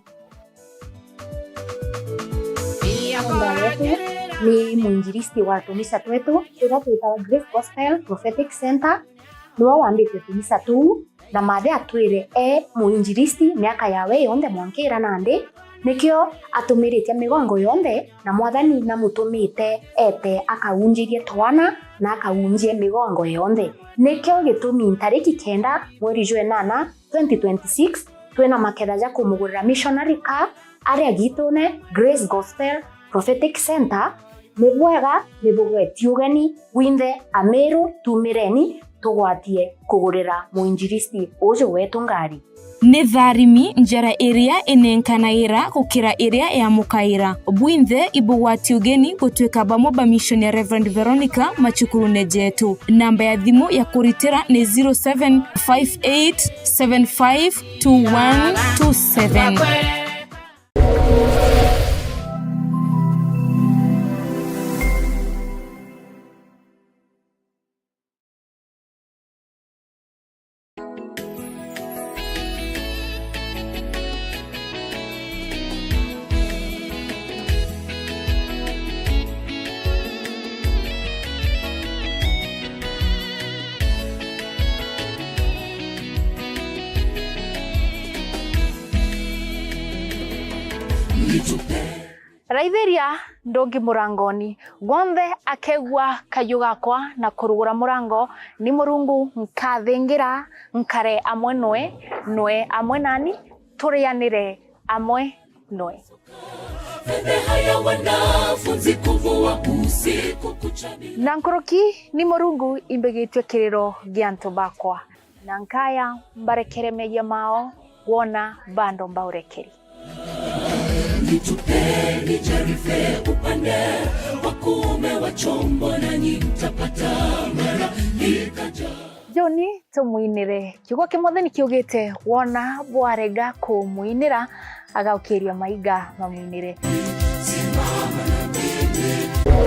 [SPEAKER 4] Ni mwinjilisti wa tumisa twetu tuitwa Grace Gospel Prophetic Center no wambite tumisa tu na mathe atwire mwinjilisti miaka yawe yonde mwankira nande nikio atumiritie migongo yonde na Mwathani na mutumite ete akaunjirie twana na akaunjie migongo yonde nikio gitumi tariki 9 mweri June 2026 twena maketha ja kumugurira missionary car aria gitune Grace Gospel Prophetic Center nibwega nibugweti ugeni winthe Ameru tumireni tugwatie kugurira muinjilisti ujo wetu ngari
[SPEAKER 8] ni tharimi njara area inenkanaira gukira area ya mukaira bwinthe ibugwati ugeni gutwika bamoba mission ya Reverend Veronica machukuru nejetu. Namba ya thimu ya kuritira ni 0758752127.
[SPEAKER 4] Raithiria ndongi murangoni gonthe akegwa kayu gakwa na kurugura murango ni Murungu nkathingira nkare amwe nwe amwe nani turianire amwe nwe na nkoroki ni Murungu imbegitwe kiriro giantu bakwa na nkaya mbarekere meya mao wona bando mbaurekeri
[SPEAKER 5] Nitupeni jarife upande wakume wa chombo na nyitapata mara ikaja
[SPEAKER 4] Joni tumuinire kiugo kimothe ni kiugite wona bwarega kumuinira agaukiria maiga mamuinire
[SPEAKER 5] simama na mimi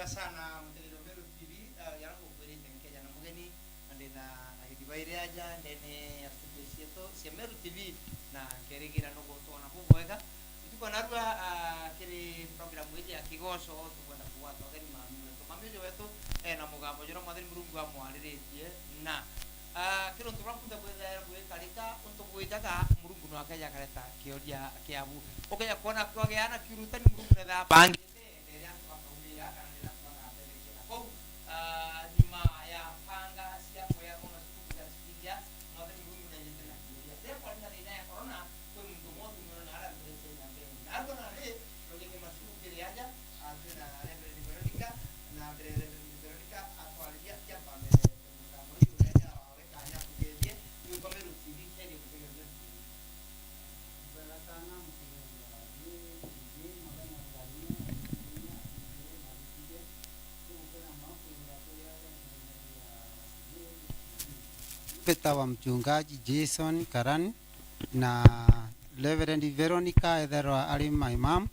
[SPEAKER 2] sana mtendo Meru TV yangu kueleza Kenya na mgeni ndina hidibaire aja ndene asibesieto sia Meru TV na keregira no gotona bubwega tuko narua kiri program yetu ya kigosho tukwenda kuwata gani mami wetu na mugambo jero madri Murungu amwariretie na kiro turakunda kwenda kalika unto kuitaga Murungu no akaja kaleta kiodia kiabu okaja kuona kwa geana kirutani Murungu na bangi
[SPEAKER 12] Wa mchungaji Jason Karani na Reverend Veronica Edherwa ali my mom.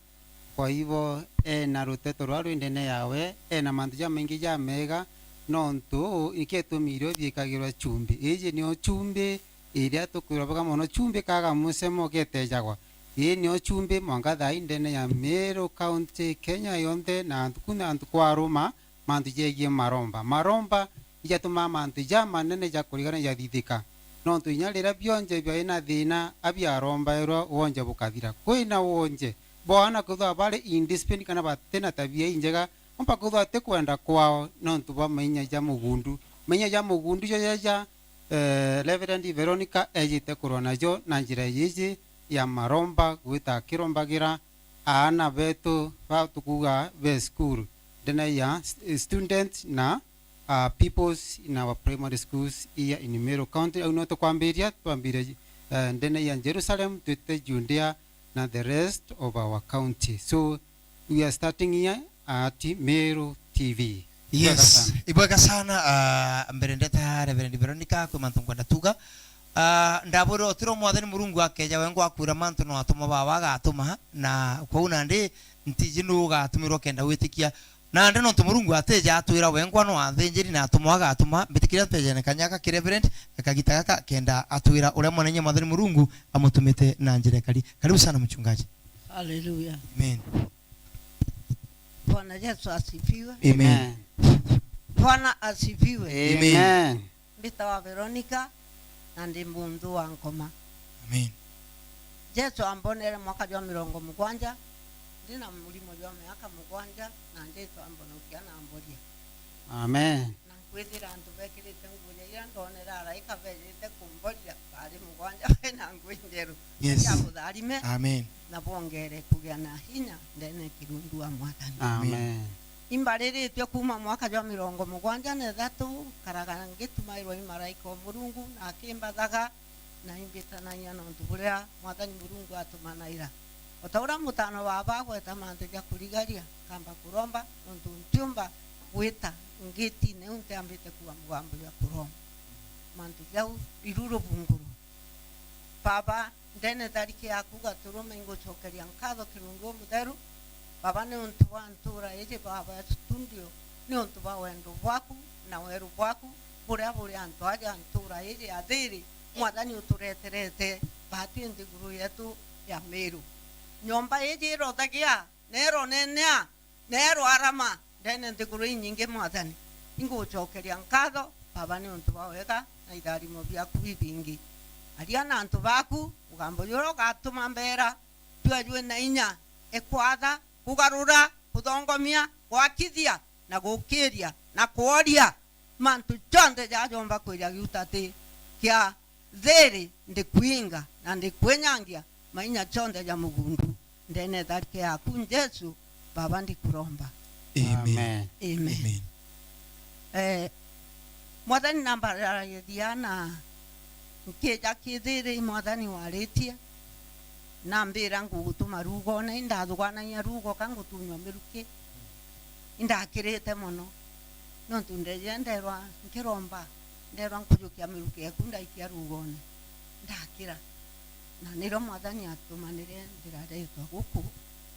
[SPEAKER 12] Kwa hivyo na ruteto rwaru ndene yawe na mantuja mengi ya mega nonto iketumiro byikagirwa chumbi eje niyo chumbi iria tukurabaga mono chumbi kaga musemo getejagwa niyo chumbi mwangatha ndene ya Meru County Kenya yonde na kuna kwa Roma mantujegie maromba ijatuma mantu jama nene jakurigana yathithika no tuinyalira byonje byaina thina abyaromba ero wonje bukathira kwina wonje bwana kuthwa bale indiscipline kana batena tabia injega ompa kuthwa te kwenda kwao no tuba menya ja mugundu ja Reverend Veronica ejite kurona jo na njira yizi ya maromba gwita kirombagira ana betu batukuga be school dena ya student na peoples in our primary schools here in Meru County. Unoto kwambiria tuambire ndene ya Jerusalem tuite Judea na the rest of our county. So we are starting here at Meru TV.
[SPEAKER 2] Yes, ibweka sana mberendeta Reverend Veronica kwa mantu kwenda tuga ndaburo otiro mwathani Murungu akeja wengo akura mantu no atuma babaga atuma na kwa una ndi ntijinu ga atumirwo kenda witikia na ndeno Murungu ateja atwira wengwa no athenjeri na atumwaga atuma bitikira peje na kanyaka ki Reverend akagitaka kenda atwira ule mwanenye mwathani Murungu amutumite na njire karibu sana mchungaji.
[SPEAKER 13] Hallelujah.
[SPEAKER 2] Amen.
[SPEAKER 13] Bwana Yesu asifiwe.
[SPEAKER 2] Amen.
[SPEAKER 13] Bwana asifiwe.
[SPEAKER 2] Amen.
[SPEAKER 13] Mbitawa Veronica na ndi mundu wa Nkoma.
[SPEAKER 2] Amen.
[SPEAKER 13] Yesu ambonere mwaka wa 70 ndina mulimo wa miaka 7 na Yesu ambonokia na ambolia.
[SPEAKER 12] Amen.
[SPEAKER 13] Na kwithira antu bekirite nguye ya ndonera araika berite kumbolia bali 7 na ngwinjeru.
[SPEAKER 2] Yes.
[SPEAKER 13] Ya mudharime.
[SPEAKER 2] Amen.
[SPEAKER 13] Na bongere kugia na hinya ndene kirundu wa mwathani.
[SPEAKER 12] Amen.
[SPEAKER 13] Imbariritie kuma mwaka wa 73 karagana ngitumairwo ni maraika wa Murungu na akimbathaga na imbitanania na ntuburia mwathani Murungu atumanaira otaura mutano wa bagweta mantu ya kurigaria kamba kuromba ntu ntiumba gwita ngiti ne unte ambite kuwa mugambo ya kuromba mantu yau iruro bunguru baba ndene tariki yakuga turume ngochokeria nkatho kirungu mutheru baba ne untu wa ntura eje baba studio ne untu wa wendo bwaku na weru bwaku buria antu aja ntura eje athiri mwathani utureterete bahati ndiguru yetu ya Meru nyomba ejiro tagia nero nenea nero arama ndene ntikuru nyingi mwathani ingucokeria nkatho baba ni untu bawega na itharimo biaku bibingi aria na antu baku ugambo yoro gatuma mbera twajwe na inya ekwatha kugarura kuthongomia gwakithia na gukiria na kuoria mantu chonde jajomba kwiria giutati kia thiri ndikuinga na ndikwenyangia mainya chonde ja mugundu ndene thake yaku Jesu baba ndikuromba
[SPEAKER 2] amen
[SPEAKER 13] amen mwathani namba ya Diana nkeja kithiri mwathani waritie nambira ngugutuma rugo na indathugana nya rugo kangutunywa miruki indakirite muno no tundeje nderwa nkiromba nderwa nkujukia miruki ekunda ikia rugone ndakira na niro mwathani atumanire ndiraretwa guku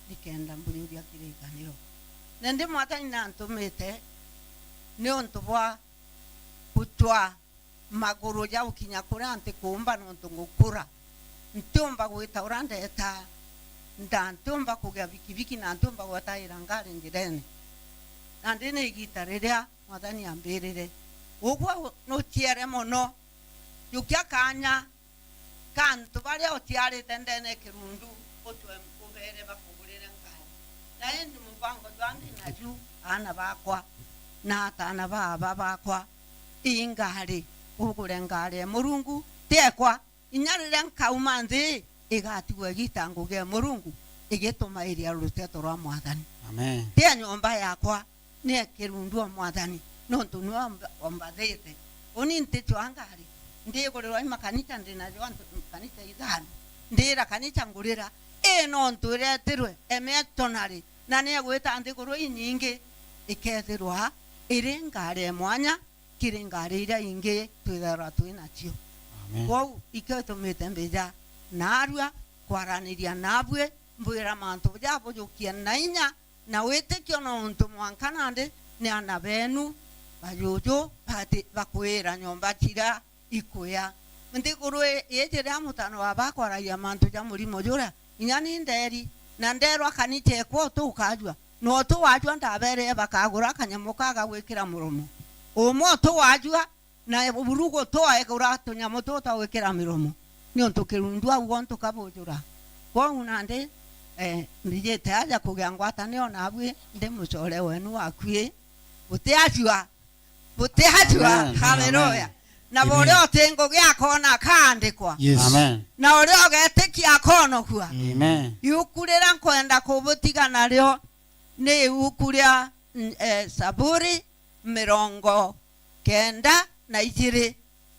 [SPEAKER 13] nikenda mbuyuria kirikaniro nende mwathani na ntumite ni untu bwa kutwa maguru ya ukinya kura ante kumba no ntungukura ntumba gwita urandeta ndantumba kugia bikibiki na ntumba gwata irangare njirene na ndine igita riria mwathani ambirire ugwa no tiere mono yukia kanya kantu baria otiare tendene kirundu otwe mkubere bakugurire ngari na endi mubango dwandi na ju ana bakwa na atana baba bakwa ingari ugure ngari murungu tekwa inyarire nkauma nthi igatigwe gitangu ge murungu igituma iria ruteto rwa mwathani
[SPEAKER 12] amen
[SPEAKER 13] tia nyomba yakwa ne kirundu mwathani no tunwa ombathete oni nticho angari ndigurira imakanita ndina jo kanita ithano ndira kanita ngurira no nturetirwe emetonari na ne gwita ndiguru inyingi ikethirwa iringare mwanya kiringare ira ingi twithara twinacio wau iketumite mbija narua kwaraniria nabwe mbwira mantu jabo jukia nainya na witikio no ntu mwankanande ni ana benu bajojo bati bakwira nyomba tira ikuya ndiguru yejera mutano wabakora ya mantu ja murimo jura inyani nderi na nderwa kanite ko to ukajwa no to wajwa ndabere bakagura kanyamuka gagwikira muromo umo to wajwa na burugo to aekura to nyamoto to wekira miromo ni onto kirundwa ugonto kabojura kwa unande nije taja kugangwata ne onabwe ndemuchore wenu akwie butiajwa haleluya na bore otengo gyako na kandikwa
[SPEAKER 12] amen
[SPEAKER 13] na ore ogetekia kono kwa
[SPEAKER 12] amen
[SPEAKER 13] yukurira nkwenda kubutiga naryo ni ukuria Saburi 92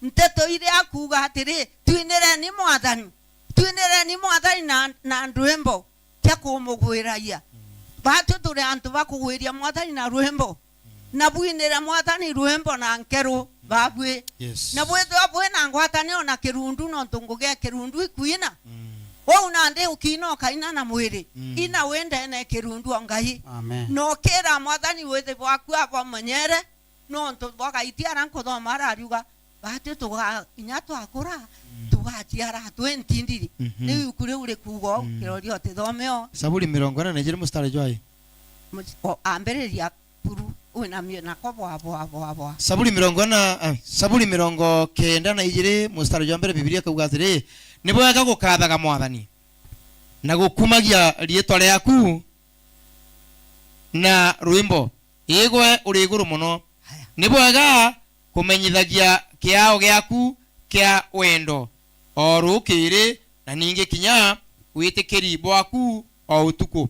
[SPEAKER 13] nteto ile akuga atiri twinire ni mwathani na ndwembo kya kumugwiraia batu turi antu bakugwiria mwathani na rwembo na bwinira mwathani rwembo na nkeru babwe na bwezo abwe na ngwatani ona kirundu no ntunguge kirundu ikuina ona nde ukino kaina na mwiri ina wende na kirundu ngai no kera mwathani wethe bwaku aba manyere no ntu bwaka itiara nko mara ariuga batu tuga inyato akura tugajiara twentindiri ni ukure ure kugo kirorio tithomeo
[SPEAKER 2] Saburi 40 mustari jwai
[SPEAKER 13] ambereria puru una miona ko bwa
[SPEAKER 2] Saburi 92 mustari jwa mbere Biblia kuga atiri nibo yaga gukathaga mwathani na gukumagia rietwa riaku na rwimbo igwe uri iguru muno nibo yaga kumenyithagia kiao giaku kia wendo o rukiri na ninge kinya witikiri bwaku o utuku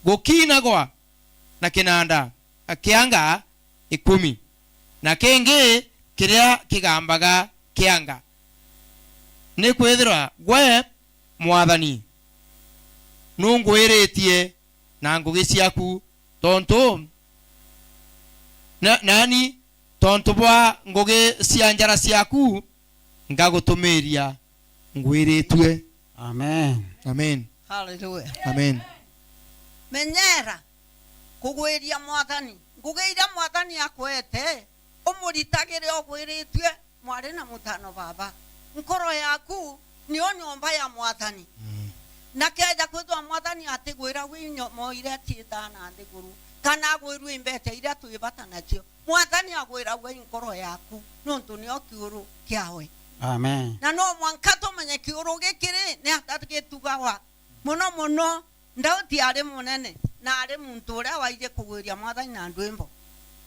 [SPEAKER 2] gukinagwa na kinanda akianga 10 na kenge kiria kigambaga kianga ni kwithira gwe mwathani nungwiritie na ngugi ciaku tonto nani tonto bwa ngugi cia njara ciaku ngagutumiria ngwiritwe amen
[SPEAKER 13] hallelujah
[SPEAKER 2] amen
[SPEAKER 13] menyera kugwiria mwathani ngugeira mwathani akwete umuritagire ogwiritwe mwari na mutano baba nkoro yaku ni nyomba ya mwathani na keja kwithwa mwathani atigwira winyo moire tita na ndiguru kana gwirwe imbete ira tuyibata nacio mwathani agwira we inkoro yaku nontu ni okiuru kiawe
[SPEAKER 12] amen
[SPEAKER 13] na no mwankato menye kiuru gikiri ni atatugawa muno ndauti ari munene na ari muntu uria waije kugwiria mwathani na ndwimbo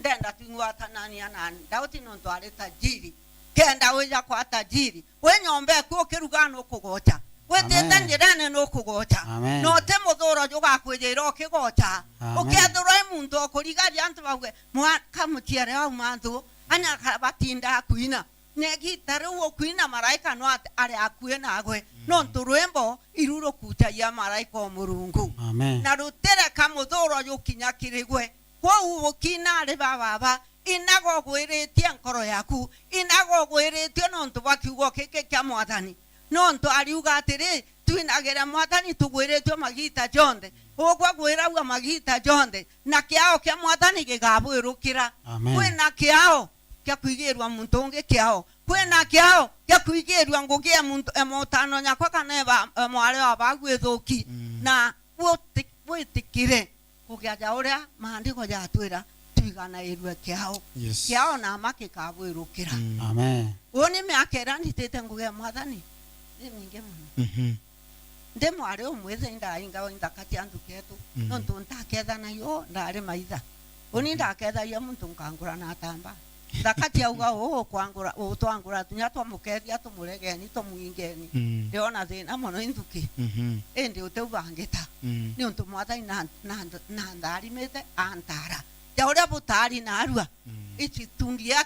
[SPEAKER 13] ndenda tuingwatanania na ndauti nontu ari tajiri kenda wija kwa tajiri we nyombe ku kirugano kugocha we tete njirane no kugocha no te muthuro juga kwijira ukigocha ukethura muntu okurigaria antu bagwe kamutiare au mantu anya batinda kuina negi taru kuina maraika no ari akue nagwe no nturwembo iruro kucha ya maraika omurungu na rutere kamuthuro yukinya kirigwe kwa ubukina ari baba inago gwiritie nkoro yaku inago gwiritie nontu bakiugo keke kya mwathani nontu ariuga atiri twinagera mwathani tugwiritwe magita jonde ogwa gwira wa magita jonde na kiao kya mwathani gigabwirukira kwina kiao kya kwigirwa muntu ungi kiao kwina kiao kya kwigirwa ngugia muntu emotano nyakwa kaneba mwale wa bagwithuki na wotikire kugiaja uria maandiko jatwira twigana irwe kiao kiao na makikabwirukira
[SPEAKER 12] amen
[SPEAKER 13] woni miakera nitete ngugia mwathani ni mingi muno ndemo ari umweze inga kati andu ketu nontu ntaketha nayo ndari maitha woni ndaketha ya muntu nkangura na tamba ndakati auga kwangura twangura tunya twamukethia tumuregeni tumuingeni ndiona thina muno inthuki indi utubangita ni untu mwathani na ndarimite antara uria butari na arua ichi tundia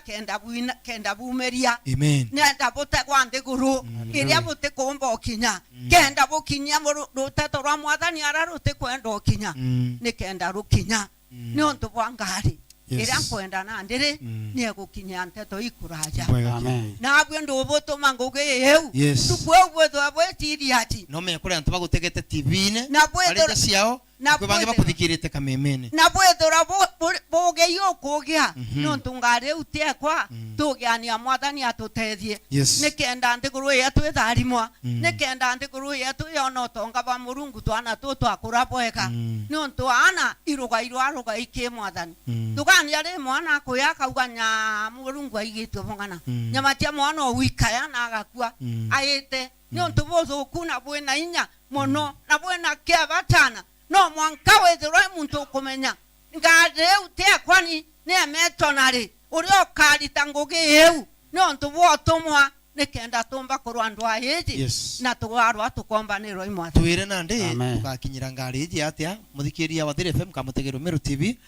[SPEAKER 13] kenda bumeria nenda butegwa ndiguru iria butikumba okinya kenda bukinya ruteto rwa mwathani ararute kwenda okinya ni kenda rukinya ni untu bwa ngari iria kwenda na ndiri ni egukinya nteto ikuraja na abwe ndubutuma ngugi eu tukwe ubwetho abwetiri ati
[SPEAKER 2] no me kuri antu bagutegete TV-ne arija ciao kwibange bakuthikirite kamemene
[SPEAKER 13] na bwethora boge yokugia no ntungare utekwa tugiania mwathani atutethie nikenda ndiguru yetu itharimwa nikenda ndiguru yetu yona tonga ba murungu twana twakura bweka no ntwana iruga iki mwathani tugani ari mwana kuya kauganya murungu aigitwe bongana nyamatia mwana wikaya na agakua ayete no ntubozo kuna bwena inya mono na bwena kebatana no mwanka wethirwe muntu kumenya ngade utekwani ne metonari urio karita ngugi eu no ntubo tumwa nikenda tumba kurwa ndwa hiji na tugwarwa tukomba ni roi mwa
[SPEAKER 2] twire nandi tugakinyira ngari hiji atia muthikiria wa Thiri FM kamutegero Meru TV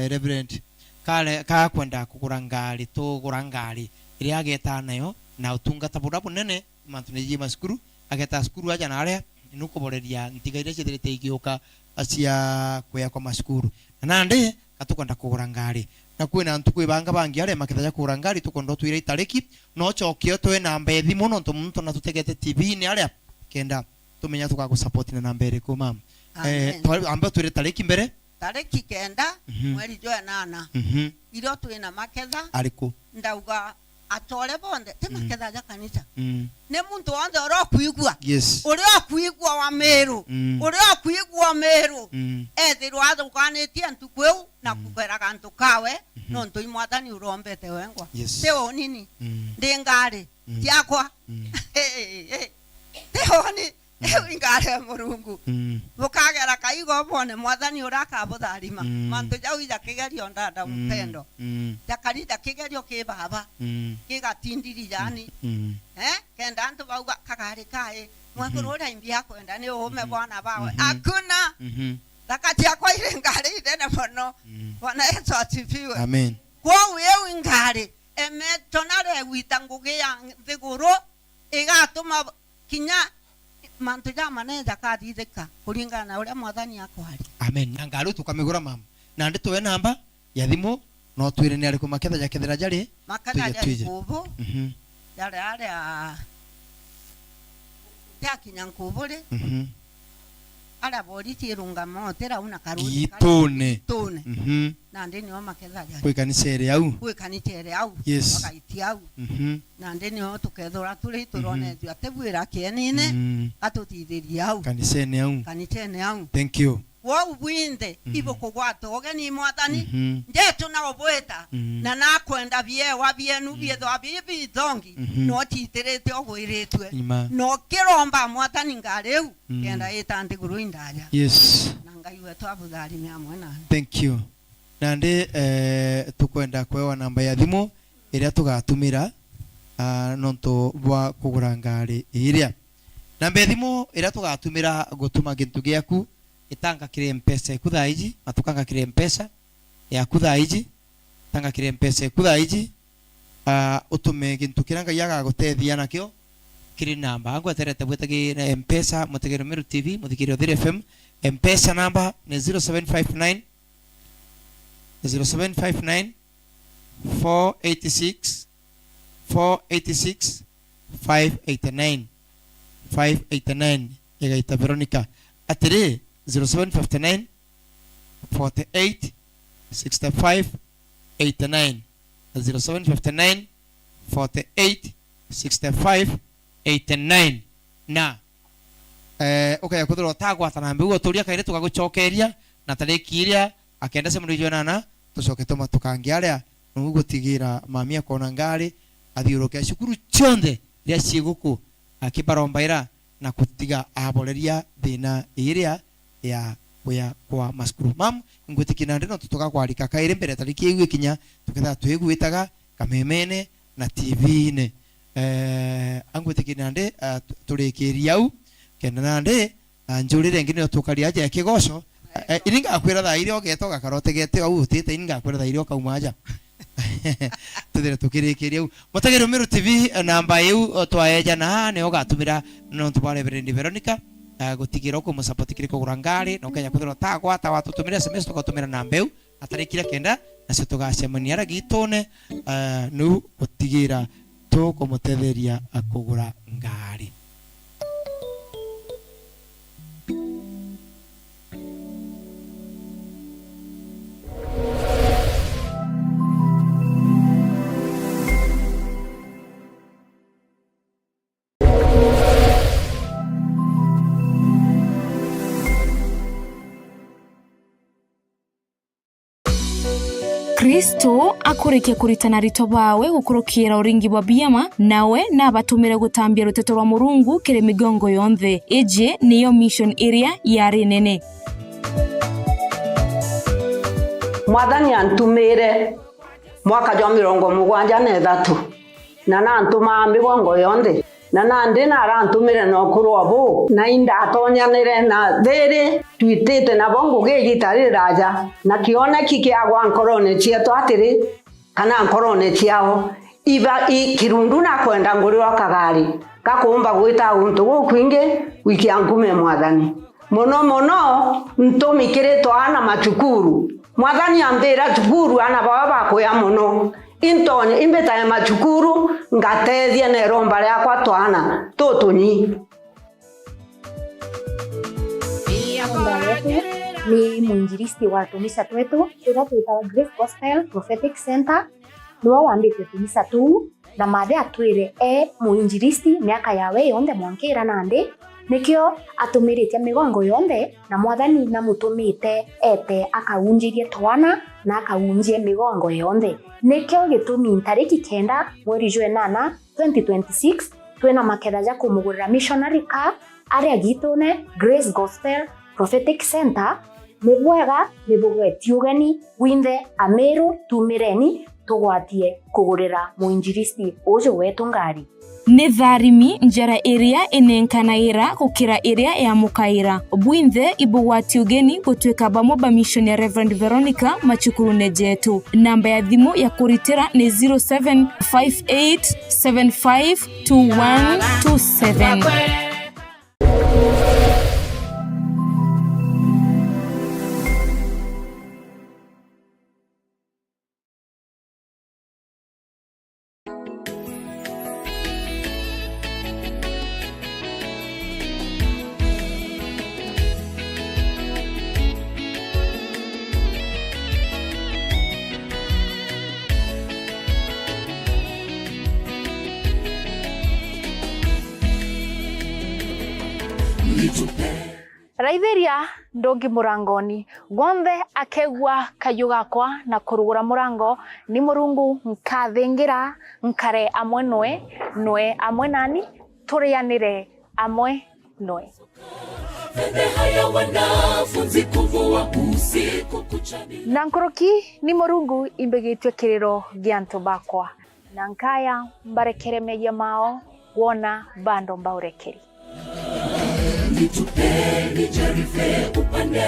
[SPEAKER 2] Reverend kale ka kwenda kugura ngari tugura ngari iria ageta nayo na utungata bura bunene mantu ni maskuru ageta skuru aja na aria nukuboreria ntigaire cithirite igioka acia kuya kwa maskuru nandi katukwenda kugura ngari na kwina ntukwe banga bangi are makithaja kugura ngari tukondo twire itariki no chokio twe namba ethi muno muntu na tutegete TV ni aria kenda tumenya tukagu support na namba ere ko mam amba twire tariki mbere
[SPEAKER 13] tariki kenda mweri jwa 8 iro twina maketha
[SPEAKER 2] ariko
[SPEAKER 13] ndauga atore bonde te maketha ja kanisa ne muntu wande oro kuigwa uri okuigwa wa Meru uri okuigwa Meru ethirwa athukanĩtie ntukweu na kugera kantu kawe no ntu imwathani urombete wengwa te onini ndi ngari yakwa te oni ingare murungu bukagera kaigo bone mwathani urakabutharima mantu jau ija kigerio ndanda mpendo jakarida kigerio ke baba kigatindiri yani kenda antu bauga kagari kae mwakurura imbia kwenda ni ume bwana bawe akuna dakati akwa ile ngari ine mono bwana Yesu asifiwe
[SPEAKER 2] amen
[SPEAKER 13] kwa wewe ngari emetonare witanguge ya thiguru igatuma kinya mantu ja maneza kathithika kuringana na uria mwathani akwari
[SPEAKER 2] amen ngari tukamigura mama na ndi tuwe namba ya thimu no twire ni ari kumaketha ja kethera jari
[SPEAKER 13] makana jari kubu jari are a ya kinyankubu ri ala bori tirunga motera una karuni
[SPEAKER 2] gitone
[SPEAKER 13] na ndeni o maketha
[SPEAKER 2] kwe kanicere au yes
[SPEAKER 13] wakaiti au na ndeni o tukethora turi turone tu atebwira kienine atutithiria au kanicene au
[SPEAKER 2] thank you
[SPEAKER 13] wau bwinde ibo kugwato ogeni mwathani ndetu na obweta na nakwenda bie wabienu bie tho abibi thongi no titirete ogwiritwe no kiromba mwathani ngareu kenda itandi guru indaja
[SPEAKER 2] yes
[SPEAKER 13] na ngai wetu abuthari mya mwena
[SPEAKER 2] thank you nande tukwenda kwewa namba ya thimu iria tugatumira nonto bwa kugura ngari iria namba ya thimu iria tugatumira gutuma gintu giaku itanga kire mpesa ikuthaiji matukanga kire mpesa ya kuthaiji tanga kire mpesa ikuthaiji utume gintu kiranga yaga gutethia nakyo kiri namba angu aterete bwetagi mpesa mutegero Meru TV muthikiro Thiri FM mpesa namba ni 0759 486 589 igaita Veronica atire 0759 48 65 89 0759 48 65 89 na okay kuthiro tagwata na mbigo turia kaire tugagucokeria na tariki iria akenda se muri jonana tucoke tuma tukangiaria nugu tigira mamia kona ngari athiuruke cukuru chonde ria ciguku akibarombaira na kutiga aboreria thina iria ya kwa maskuru mam ngwitikina ndino tutoka kwarika kaire mbere tariki igu kinya tuketha twiguitaga kamemene na TV ne angwitikina nde turikiria au kenda nde njurire ngine tukaria aje kigoco iringa akwira tha irio getoga karotegete au utite iringa akwira tha irio kaumaja tuthire tukirikiria au mutegero Meru TV namba yu twaeja na ne ogatumira no tubare Reverend Veronica gutigira ko musupport kiri kugura ngari no kenya kuthiro tagwa ta watutumira SMS tugatumira namba yu atarikira kenda na se tugacemania ra gitone nu gutigira to kumutetheria akugura ngari
[SPEAKER 8] Kristo akurikia kuritana rito bawe gukurukira uringi bwa biyama nawe nabatumire gutambia ruteto rwa Murungu kire migongo yonthe eje niyo mission area yari nene
[SPEAKER 11] mwathani antumire mwaka jwa 73 na nantuma migongo yonthe na nandi na arantumire no kurobu na inda tonyanire na thiri twitite na bongo gigitari raja na kione kikiagwa nkorone cieto atiri kana nkorone ciao iba ikirundu na kwenda nguriro kagari gakumba gwita untu gukwinge wiki ankume mwathani mono ntumikire to ana machukuru mwathani ambira chukuru ana baba kuya mono intonye imbeta ya machukuru ngatethia ne romba yakwa twana tutunyi
[SPEAKER 4] ni mwinjilisti wa kanisa twetu twitawa Grace Gospel Prophetic Center niwe wambite kanisa tu na mathe atwire mwinjilisti miaka yawe yonthe mwankira nandi nikio atumiritie migongo yonthe na mwathani na mutumite ete akaunjirie twana na akaunjie migongo yonthe nikio gitumi tariki 9 mweri jwe 8 2026 twina maketha ja kumugurira missionary car aria gitune Grace Gospel Prophetic Center nibwega nibugweti ugeni winthe Ameru tumireni tugwatie kugurira muinjilisti ujo wetu ngari
[SPEAKER 8] ni tharimi njara iria inenkanaira gukira iria ya mukaira bwinthe ibugwati ugeni gutwika bamoba mission ya Reverend Veronica machukuru nejetu namba ya thimu ya kuritira ni 0758752127
[SPEAKER 4] Raithiria ndongi murangoni gonthe akegwa kayu gakwa na kurugura murango ni murungu nkathingira nkare amwe nwe amwe nani turianire amwe nwe na nkoroki ni murungu imbegitwe kiriro gianto bakwa na nkaya mbarekere meya mao wona bando mbaurekeri
[SPEAKER 5] Nitupeni jarife upande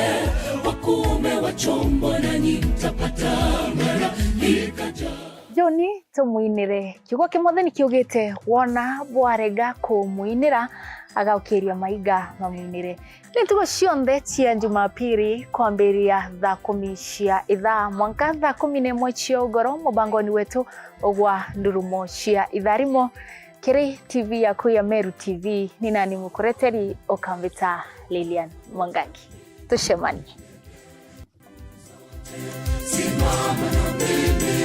[SPEAKER 5] wakume wa chombo na mtapata mara likaja.
[SPEAKER 4] Joni tumuinire kiugo kimotheni kiugite wona bwarega kumuinira agaukiria maiga mamuinire nitugo cionthe cia Jumapili kwambiria thaa 10 cia ithaa mwanka thaa 11 cia ugoro mubangoni wetu ogwa ndurumo cia itharimo Kiri TV ya kuya Meru TV ni nani mukureteri Okambita Lilian Mwangangi. Tushemani.
[SPEAKER 5] Simama na mimi,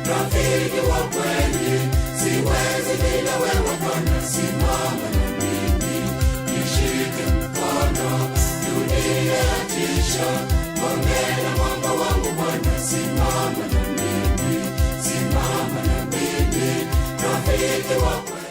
[SPEAKER 5] rafiki wa kweli, siwezi bila wewe Bwana. Simama na mimi, nishike mkono, dunia yatisha, ongea mwamba wangu Bwana. Simama na mimi, rafiki wa kweli.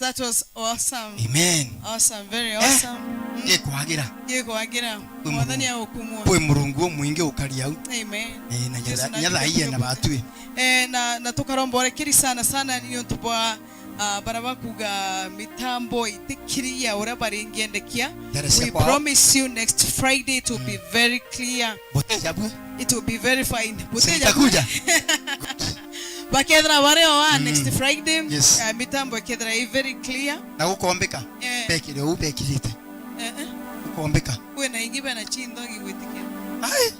[SPEAKER 1] that was awesome.
[SPEAKER 2] Amen.
[SPEAKER 1] Awesome, very awesome.
[SPEAKER 2] Gekwagira.
[SPEAKER 1] Gekwagira. Mwathani agukumwa.
[SPEAKER 2] Kwe murungu mwingi ukari au.
[SPEAKER 1] Amen.
[SPEAKER 2] Na nyathaia na batwi.
[SPEAKER 1] Na tukaromborekeri sana niyo tubwa barabakuga mitambo itikiria ora baringendekia. We promise you next Friday it will be very clear. It will be very fine.
[SPEAKER 2] Sitakuja.
[SPEAKER 1] Bakedra bareo next Friday. Mitambo kedra very clear.
[SPEAKER 2] Na ukombeka. Bekire ubekirite. Ukombeka.
[SPEAKER 1] We na ingibe na chindo gigwitikia.
[SPEAKER 2] Ai.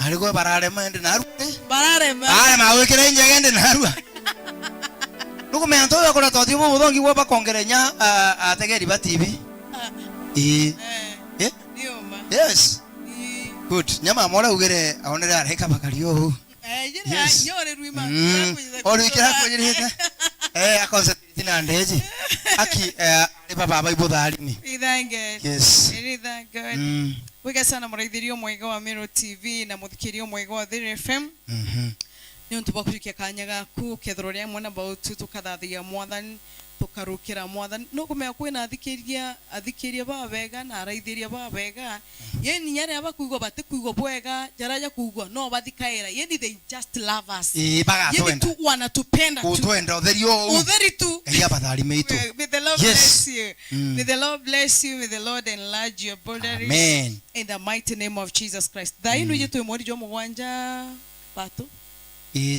[SPEAKER 2] Ariko bararema ende naru.
[SPEAKER 1] Bararema
[SPEAKER 2] wikire njegende naru. Nuko me antoya kora toti mo bodongi wa bakongerenya ategeri ba TV. Yes. Good. Nyama mora ugere aonere areka bakario. Yes. Ori kira kujirita. Akonse tina ndeji. Aki baba ibodali ni. Yes. Wega sana muraithirio mwega wa Mero TV na muthikirio mwega wa Thiri FM. Ni untu bakurikia kanya gaku kethro ria mwana bautu tukathathia mwathani tukarukira mwathani no kumea kwina athikiria babega na araithiria babega yeni nyare abakuigwa batikuigwa bwega jaraja kuigwa no bathikaira yeni they just love us yeni tu wanatupenda tu utwenda utheri tu ya bathari meitu. May the Lord bless you. May the Lord bless you. May the Lord enlarge your boundaries. Amen. In the mighty name of Jesus Christ. Dainu yetu mweri jo mugwanja pato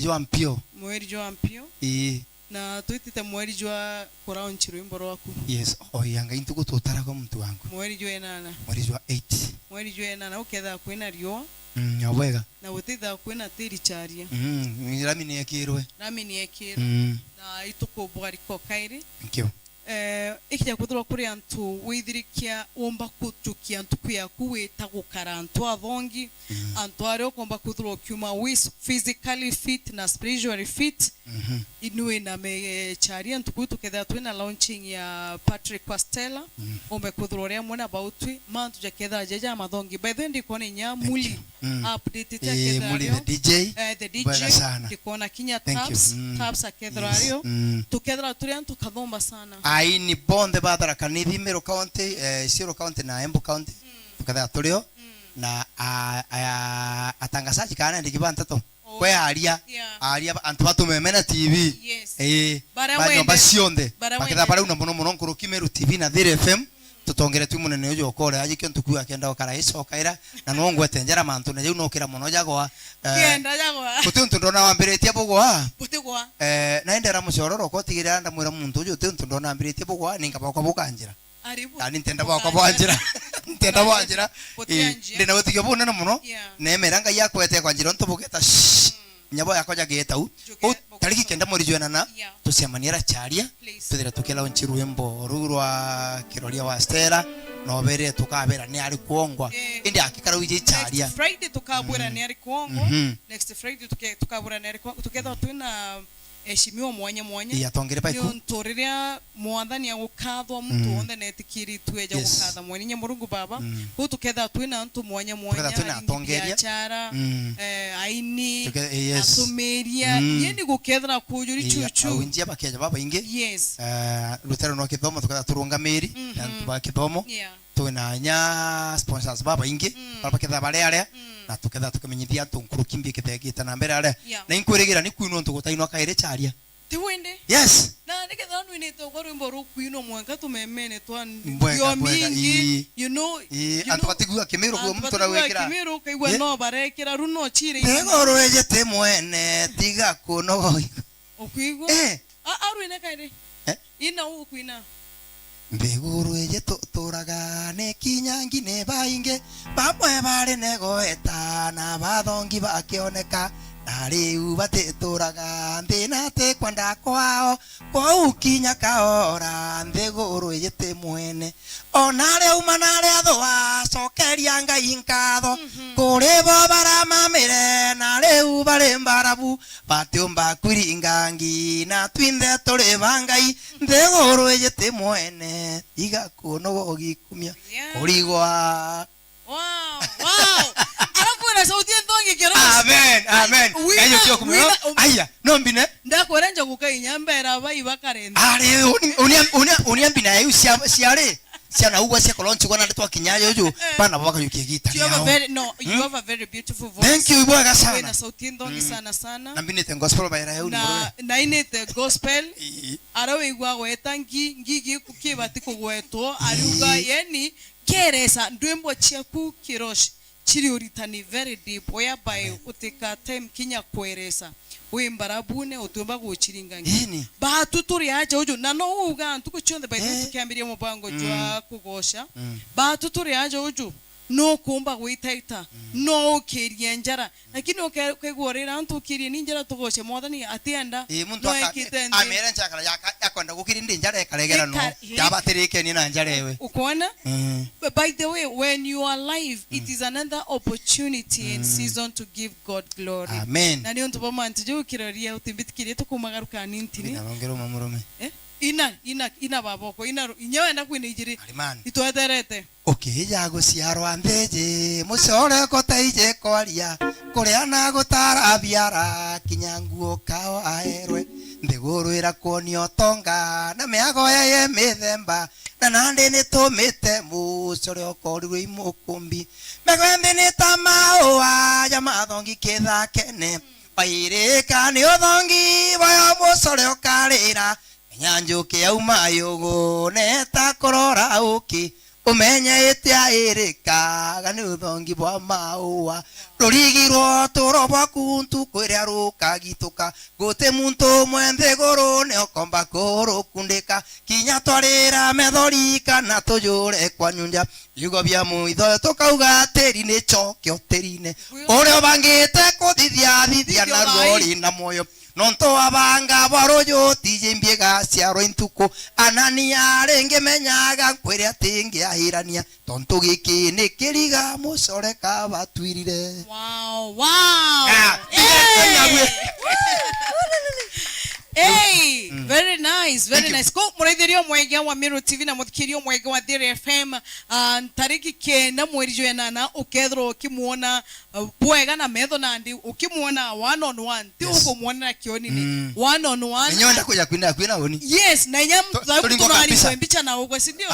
[SPEAKER 2] jo ampio mweri jo ampio na tuitite mweri jwa kora onchiro imboro waku. Yes. Yanga intuko tutara kwa mtu wangu mweri jo enana mweri jo 8 mweri jo enana uketha kwina rio nyawega na utitha kwina tiri charia rami ni ekirwe na ituko bwariko kairi. Thank you. Ikija kuthura kuri antu withirikia omba kutukia antu kuya kuweta gukara antu athongi antu ari okomba kuthura ukiuma physically fit na spiritually fit inue na me charia antu kutu ketha twina launching ya Patrick Costello ombe kuthura ria mwana bautwi mantu jaketha jeja mathongi by the ndikone nya muli update ta ketha muli the DJ kikona kinya tabs akethra rio tukethra turi antu kathomba sana ai ni bonde badara kanithi Mero County Isiolo County na Embu County tukatha turio na atangazaji kana ndikibanta to kwe aria antu batumemena TV bana basionde baketha bara una muno nkuruki Mero TV na Thiri FM tutongere tu munene ujo okore ajikyo ntuku akenda okara iso kaira na nongwe tenjera mantu na yuno kira muno jagwa kenda jagwa kutuntu ndona wambiretie bugwa butigwa na endera mushororo ko tigira nda mwira muntu ujo tuntu ndona wambiretie bugwa ninga bakwa bukanjira aribu ani ntenda bakwa bwanjira ntenda bwanjira ndina utigyo buna muno nemeranga yakwete kwanjira ntubuketa nyabo yakoja getau tariki kenda muri jwenana tusemaniera charia tuthira tukela onchiru embo rurwa kiroria wa Stella no bere tukabera ni ari kuongwa indi akikara wije charia Friday tukabura ni ari kuongwa next Friday tukabura ni ari kuongwa tuketha twina eshimio mwanya yatongere pa iku ntoriria mwathani agukathwa muntu wonde netikiri tweja gukatha mweninye murungu baba ku tuketha twina antu mwanya tongeria chara aini asumeria yeni gukethra kujuri chuchu unjia bakeja baba inge yes lutero no kithomo tuketha turungamiri antu ba kithomo twina nya sponsors baba inge baba ketha bare na tuketha tukamenyithia antu nkurukimbie kithegita na mbere ale na inkurigira ni kuino ntu gutaino kaire charia tiwende yes na niketha nu ni to goru mboru kuino mwanka tumemene twan yo mingi you know antu batigua kimiro kwa mtu na wekira kimiro kaigwa no barekira runo chire ngoro ejete mwene tiga kuno okuigwa aruine kaire ina ukuina mbeguru eje turaga ne kinyangi ne bainge bamwe bare negoeta na bathongi bakioneka nari ubate turaga ndina te kwanda kwao kwa ukinya kaora mbeguru eje te mwene onare umanare athwa sokeria ngai nkatho kurebo baramamire nare ubare mbarabu batiumba kwiringangi na twinde turi bangai mbeguru eje te mwene iga kuno gikumia kurigwa wow alafu na sauti ndongi kero amen Ayo kyo kumero. Aya, no mbine.
[SPEAKER 1] Ndakorenja kukainyambera bai bakarenda.
[SPEAKER 2] Are uniambina ayo siare. Siana uwa sia kolonchi kwa naletwa kinyayo jo. Bana baka yuki gita.
[SPEAKER 1] You have a very beautiful voice.
[SPEAKER 2] Thank you bwana sana.
[SPEAKER 1] Na sauti ndongi sana.
[SPEAKER 2] Na mbine the gospel by rayo ni moro.
[SPEAKER 1] Na inete gospel. Arawe igwa gweta ngigi kukibati kugweto aruga yeni keresa ndwembo chiaku kiroshi chiri uritani very deep whereby uteka time kinya kweresa wimbarabune utumba guchiringangi batuturi aje uju nano uga ntukuchonde by the tukiambirie mubango jwa kugosha batuturi aje uju no kumba gwitaita no kiria njara lakini ukegorera ntu kiria ninjara tugoshe modani atienda
[SPEAKER 2] muntu amera njara yakonda gukirinde njara ekaregera no yabatereke ni na njara ewe
[SPEAKER 1] ukona by the way when you are alive it is another opportunity and season to give God glory.
[SPEAKER 2] Amen.
[SPEAKER 1] Na niyo ntuboma ntije ukiraria utimbitikirie tukumagaruka nintini
[SPEAKER 2] narongero mamurome
[SPEAKER 1] ina baboko inyewe enda kwine ijiri itweterete
[SPEAKER 2] okay yago ciaro ambeje mucore kotaije kwaria kuria na gutara biara kinyanguo kao aerwe ndigurwira kuonio tonga na miago ye mithemba na nande ni tumite mucore okorirwe imukumbi megwende ni tamao ya mathongi kithakene wairika ni uthongi boyo mucore okarira nyanjuke yauma yogo neta korora uki umenye itia irika gani uthongi bwa maua rurigirwo turoba kuntu kwiria rukagituka gute muntu mwende goro ne okomba goro kundika kinya twarira methori kana tujure kwa nyunja yugo bya muitho tukauga teri ni chokyo terine urio bangite kuthithia na rori na moyo nonto abanga baroyo tijimbiega ciaro intuko anania renge menyaga kwere atingi ahirania tonto giki ni kiriga mucoreka batwirire.
[SPEAKER 1] Wow Hey, very nice. Ko muretherio mwege wa Miro TV na muthikirio mwege wa Dere FM tariki kenda mweri jwenana ukethro ukimuona bwega na metho nandi ukimuona one on one ti uko muona kioni ni one on one
[SPEAKER 2] nyonda kuja kwina oni
[SPEAKER 1] yes na nyam tunari kwembicha na uko si ndio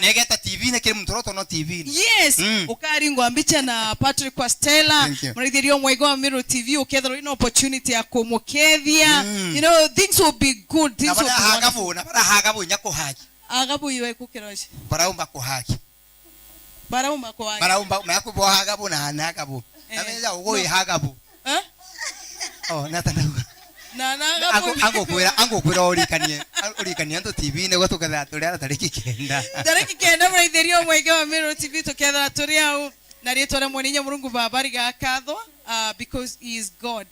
[SPEAKER 2] negeta TV ne kile mtoroto no TV
[SPEAKER 1] yes ukari ngwambicha na Patrick Kwastela muretherio mwege wa Miro TV ukethro ino opportunity ya kumukethia you know things will be good things will be
[SPEAKER 2] hagabu na bara hagabu nyako haji
[SPEAKER 1] agabu iwe kukiroje
[SPEAKER 2] baraumba ko haji
[SPEAKER 1] baraumba ko haji
[SPEAKER 2] baraumba mako bo hagabu na hagabu ameza ugo hagabu oh natanda ango kwira orikanie ndo TV ne goto kada turia tariki kenda
[SPEAKER 1] mretherio mwege wa Miro TV tuketha turia na rietwa moninya murungu babari gakatho because he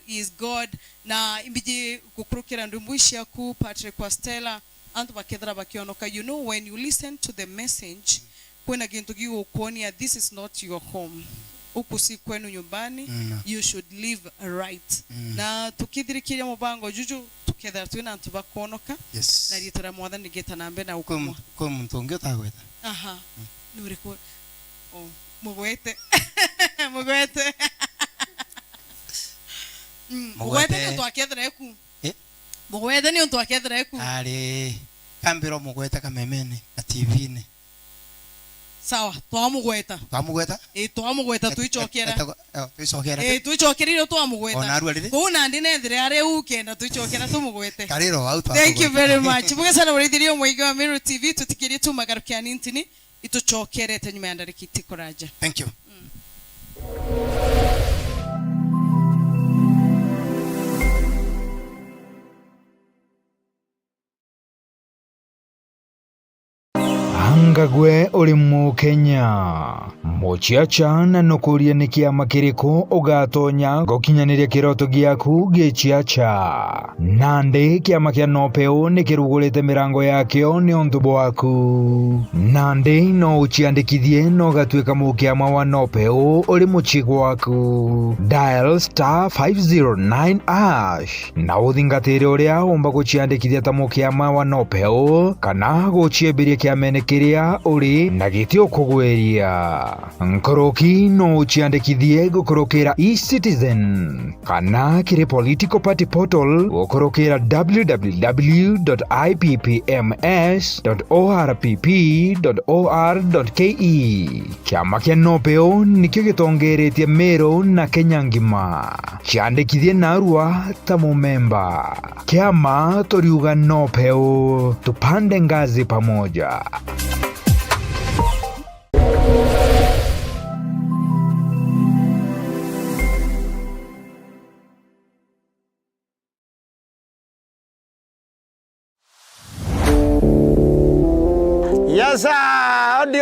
[SPEAKER 1] is God na imbiji kukurukira ndumbuishia ku Patrick Kwastela antu bakethra bakionoka you know when you listen to the message kwena gintu giwo kuonia this is not your home ukusi kwenu nyumbani you should live right na tukithirikiria mubango juju tukethra twina antu bakonoka na rietwa mwathani geta nambe na ukumwa
[SPEAKER 2] ko muntu ngitagweta
[SPEAKER 1] nuri ko mugwete mugwete to akethreku mugwete ni to akethreku
[SPEAKER 2] ari kambiro mugwete kamemene ka TV ne
[SPEAKER 1] sawa twamugweta twamugweta tuichokera tuichokerire twamugweta kuna ndinethire ari ukenda tuichokera tumugwete
[SPEAKER 2] kariro out
[SPEAKER 1] thank you very much mugesana murithirio mwige wa Miro TV tutikirie tumagarukia nintini ituchokerete nyuma ya ndarikiti kuraja.
[SPEAKER 2] Thank you.
[SPEAKER 10] Angagwe uri mu Kenya muchiacha na nukuria ni kiama kiriko ugatonya gokinyaniria kiroto giaku gichiacha nande kiama kia nopeo ni kirugurite mirango yakio ni ondu bwaku nande no uchiandikithie no gatwika mukiama wa nopeo uri muchigo waku dial *509# na uthingatire uria umba guchiandikithia ta mukiama wa nopeo kana guchiembiria kiamene kiria kuria uri na gitio kugweria nkoroki no chiandikithie gukorokera eCitizen kana kire political party portal gukorokera www.ipps.orpp.or.ke kiama kia nopeo nikio gitongeretie Meru na Kenya ngima chiandikithie narua ta mumemba kiama toriuga nopeo tupande ngazi pamoja.
[SPEAKER 14] Yes, odi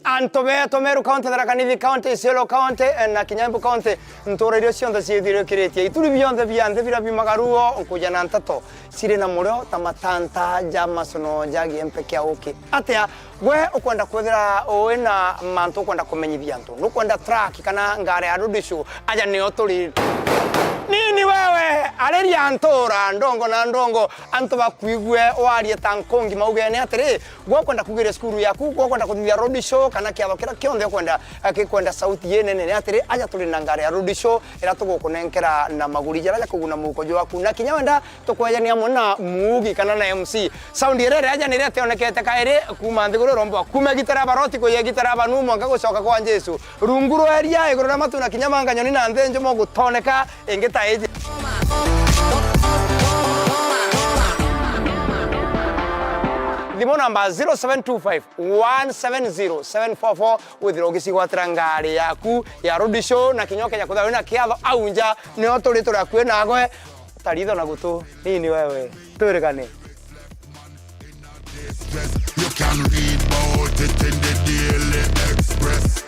[SPEAKER 14] Antometo Meru County, Tharaka-Nithi County, Isiolo County, na Kinyambu County, ntorerio cionthe ciithire kiretie ituri bionthe bianthe bira bimagaruo nkuja na ntato sire na murio tamatanta jamasono jagi empeke auki atia we ukwenda kwethira wina mantu ukwenda kumenyithia antu nukwenda track kana ngare ya rudishu aja ni oturi nini wewe areria antora ndongo na ndongo antu bakwigwe warie tankongi maugene atiri gwakwenda kugira skuru yaku gwakwenda kuthia road show kana kiatho kira kionthe kwenda sauti yenene atiri aja tuli na ngare ya road show ira tugukunenkera na maguri jara ya kuguna mukojo waku na kinyawenda tukwejania muna mugi kana na MC sound irere aja ni rete onekete kaire kuma nthiguru rombo kuma gitara baroti ko ye gitara banu mwanga gucoka kwa Jesu runguru eria iguru na matu na kinyamanga nyoni na nthenjo mo gutoneka ingeta eje Thimo namba 0725-170-744 withira ugisigwatira ngari yaku ya road show na kinyoke ya kuthawe na kiatho aunja ni oturi turakue nagwe taritho na gutu nini wewe turekane.
[SPEAKER 5] You can read about it in the Daily Express.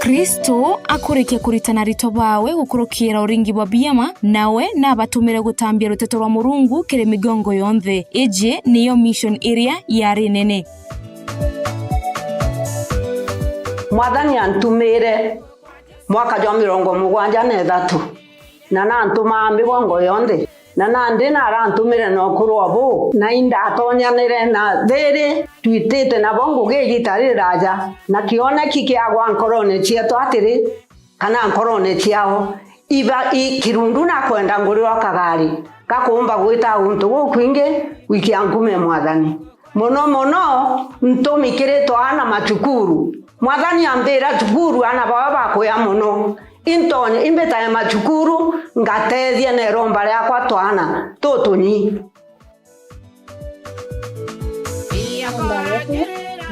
[SPEAKER 8] Kristo akurikia kuritana rito bawe gukurukira uringi bwa biama nawe nabatumire gutambia ruteto rwa Murungu kire migongo yonthe eje niyo mission area ya rinene.
[SPEAKER 11] Mwathani antumire mwaka jwa 73 na antuma migongo yonthe na nandi na arantumire no kurobo na inda atonyanire na thiri twitite na bongo gigitari raja na kione kikiagwa nkorone cieto atiri kana nkorone ciao iba ikirundu na kwenda nguri wa kagari gakumba gwita untu gukwinge wiki angume Mwathani mono ntumikire twana machukuru Mwathani ambira chukuru ana baba bakoya mono intonye imbeta ya machukuru ngatethia ne romba yakwa twana tutunyi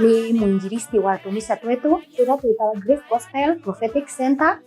[SPEAKER 4] ni mwinjilisti wa kanisa twetu tunaitwa Grace Gospel Prophetic Center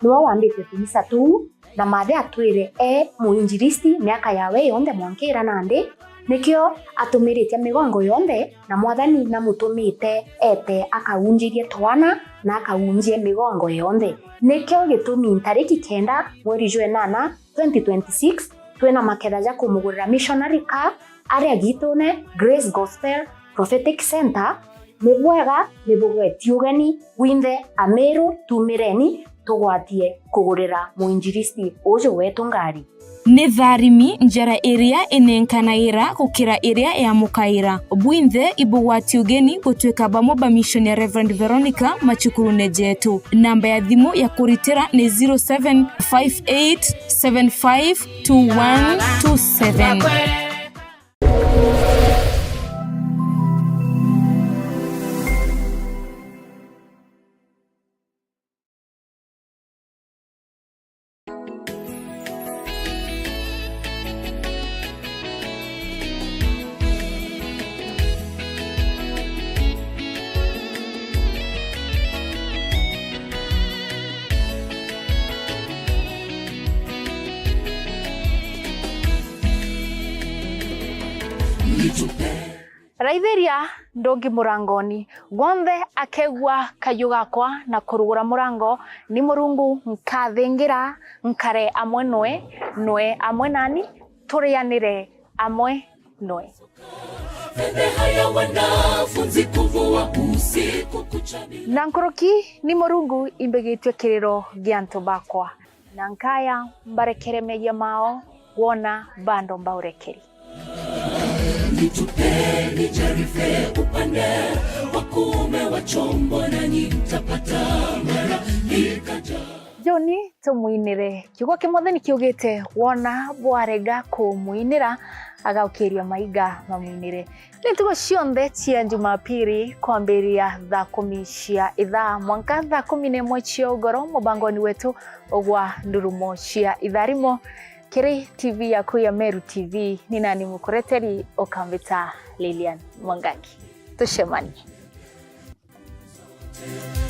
[SPEAKER 4] niwe wambite kanisa tu na mathe atwire mwinjilisti miaka yawe yonde mwankira nande nikio atumiritie migongo yonde na Mwathani na mutumite ete akaunjirie twana na akaunjie migongo yonde nikio gitumi tariki 9 mweri June 2026 twena maketha ja kumugurira missionary car aria gitune Grace Gospel Prophetic Center nibwega nibugwetio gani winthe Ameru tumireni tugwatie kugurira muinjilisti uju wetu ngari
[SPEAKER 8] ni tharimi njara area enenkanaira gukira area ya mukaira bwinthe ibugwati ugeni gutwika bamoba mission ya Reverend Veronica machukuru nejetu namba ya thimu ya kuritira ni 0758752127.
[SPEAKER 4] Raitheria ndongi murangoni gonthe akegwa kayu gakwa na kurugura murango ni Murungu nkathingira nkare amwe nwe amwe nani turianire amwe nwe Nankoroki ni Murungu imbegitwe kiriro gianto bakwa nankaya mbarekere meya mao wona bando mbaurekeri
[SPEAKER 15] Nitupeni jarife upande wakume wa chombo na nitapata mara nikaja
[SPEAKER 4] Joni tumuinire kiugo kimothe kiugite wona bwarega kumuinira agaukiria maiga mamuinire nitugo cionthe cia Jumapili kwambiria thaa 10 cia ithaa mwanka thaa 11 cia ugoro mubangoni wetu ogwa ndurumo cia itharimo kiri TV yaku ya Meru TV ni nani mukureteri Okamvita Lilian Mwangangi tushemani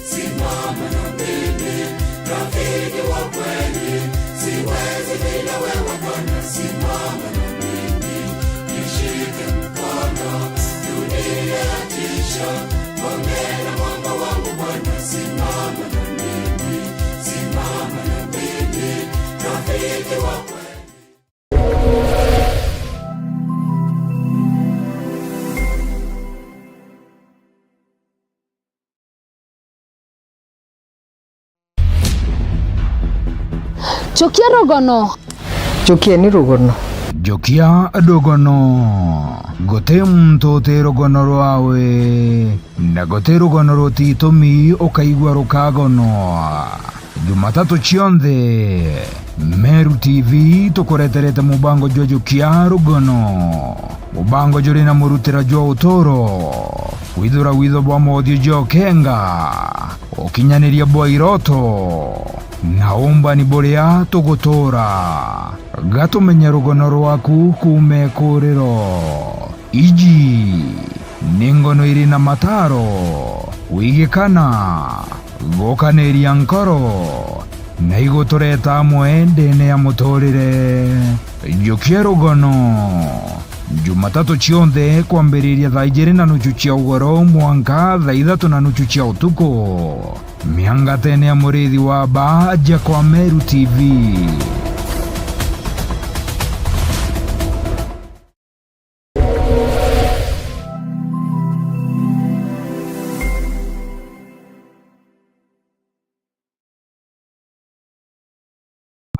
[SPEAKER 15] Simama na mimi rafiki wa kweli siwezi bila wewe Bwana simama na mimi nishike mkono dunia yatisha ongea mwamba wangu Bwana simama na mimi rafiki wa kweli
[SPEAKER 9] Chokia rogono. Chokia ni rogono.
[SPEAKER 10] Jokia dogono. Gote mtote rogono rwawe. Na gote rogono rotitomi okaigwa rokagono. Jumatatu chionde. Meru TV tukoreterete mubango jwa jokia rogono. Mubango jori na murutira jwa utoro. Widura widho bwa modio jwa kenga. Okinyaniria bwa iroto. Naomba ni borea tugutora gatumenya rugono rwaku kume kuriro iji ningono iri na mataro wigikana gokaneria nkoro na igotoreta mwendene ya mutorire jokia rugono Jumatatu chionde kwambiriria thaa 2:30 cia ugoro mwanka thaa 3:30 cia utuko miangatene ya murithi wa baja kwa Meru TV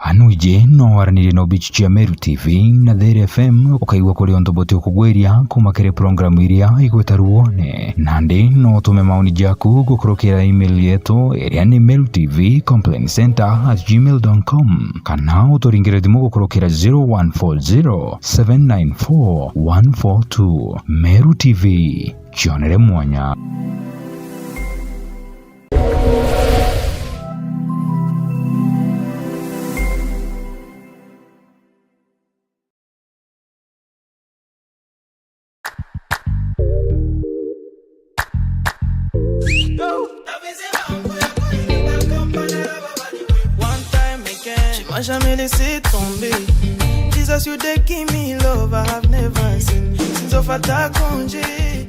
[SPEAKER 10] Anuje no waranire no bichi cia Meru TV na There FM ukaigwa kuri ontobote ukugweria kumakere programu iria igwetaruone nandi no tume maoni jaku gukurukira email yetu iria ni merutv.complaincenter@gmail.com kana uturingire thimu gukurukira 0140794142 Meru TV chionere mwanya
[SPEAKER 6] Jamais laissé tomber. Jesus, you they give me love I have never seen since of attack congé.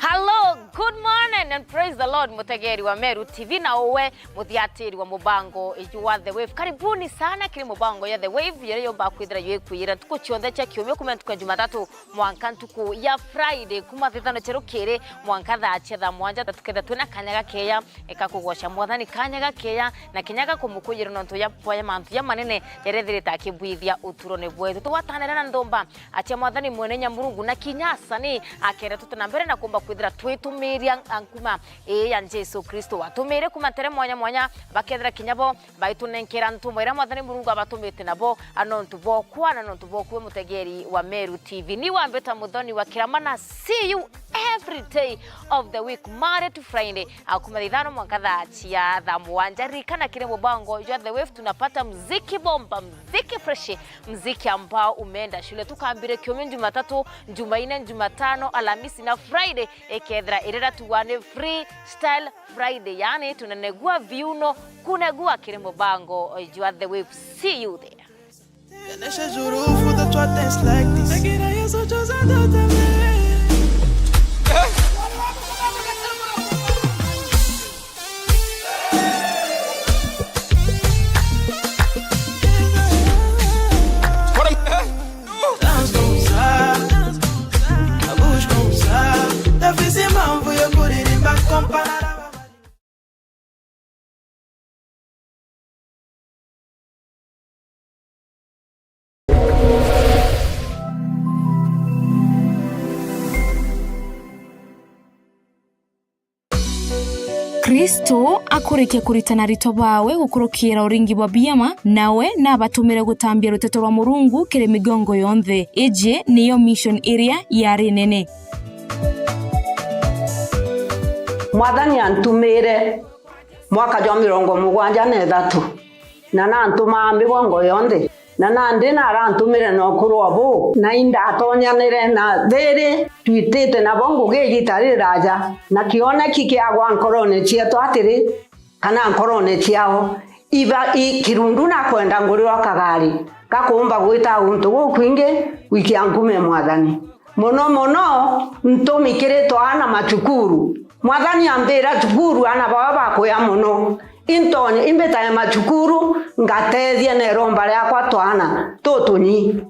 [SPEAKER 7] Hello, good morning and praise the Lord. Mutegeri wa Meru TV na uwe muthiatiri wa mubango wa The Wave. Karibuni sana kiri mubango ya The Wave yale yomba kwithira ywe kwira tuko chionde cha kiumio kumenya kwa Jumatatu mwanka ntuku ya Friday kuma thithano cherukire mwanka thaa chetha mwanja tuketha twina kanyaga keya ekakugosha mwathani kanyaga keya na kinyaga kumukujira nonto ya poya mantu ya manene yerethirita akibwithia uturone bwetu tuwatanira na ndomba atia mwathani mwene Nyamurungu na kinyasa ni akere tutana mbere na kumba kwithira twitumiria ankuma ya Jesu Kristo watumire kumatere mwanya bakethira kinyabo baitunenkera ntumwira mwathani Murungu abatumite nabo anontu bokwa na nontu bokwe mutegeri wa Meru TV ni wambeta muthoni wa kiramana see you every day of the week Monday to Friday akuma thithano mwanka thaa thaa mwanja rikana kile mubango ya The Wave tunapata muziki bomba muziki fresh muziki ambao umeenda shule tukaambire kiumio Jumatatu Jumanne Jumatano Alhamisi na Friday ekethra irera tuwane freestyle Friday yani tunanegua viuno kunegua kile mubango ya The Wave see you there
[SPEAKER 6] Neshe juru for the dance like this Akira yeso choza dotame
[SPEAKER 8] Kristo akurikia kuritana rito bawe gukurukira uringi bwa biyama nawe nabatumire gutambia ruteto rwa Murungu kire migongo yonthe. Eje niyo mission area yari nene.
[SPEAKER 11] Mwathani antumire mwaka jwa 73 na nantuma migongo yonthe na nandi narantumire no kurobo na inda atonyanire na thiri twitite na bongo gigitari raja na kione kikiagwa nkorone cieto atiri kana nkorone ciao iba ikirundu na kwenda nguriro kagari gakumba gwita untu gukwingi wiki ankume Mwathani mono ntumikire twana machukuru Mwathani ambira chukuru ana baba bakoya muno intonye imbeta ya machukuru ngatethia na romba yakwa twana tutunyi.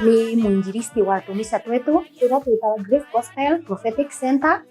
[SPEAKER 4] Ni mwinjilisti wa tumisa twetu ila tuitawa Grace Gospel Prophetic Center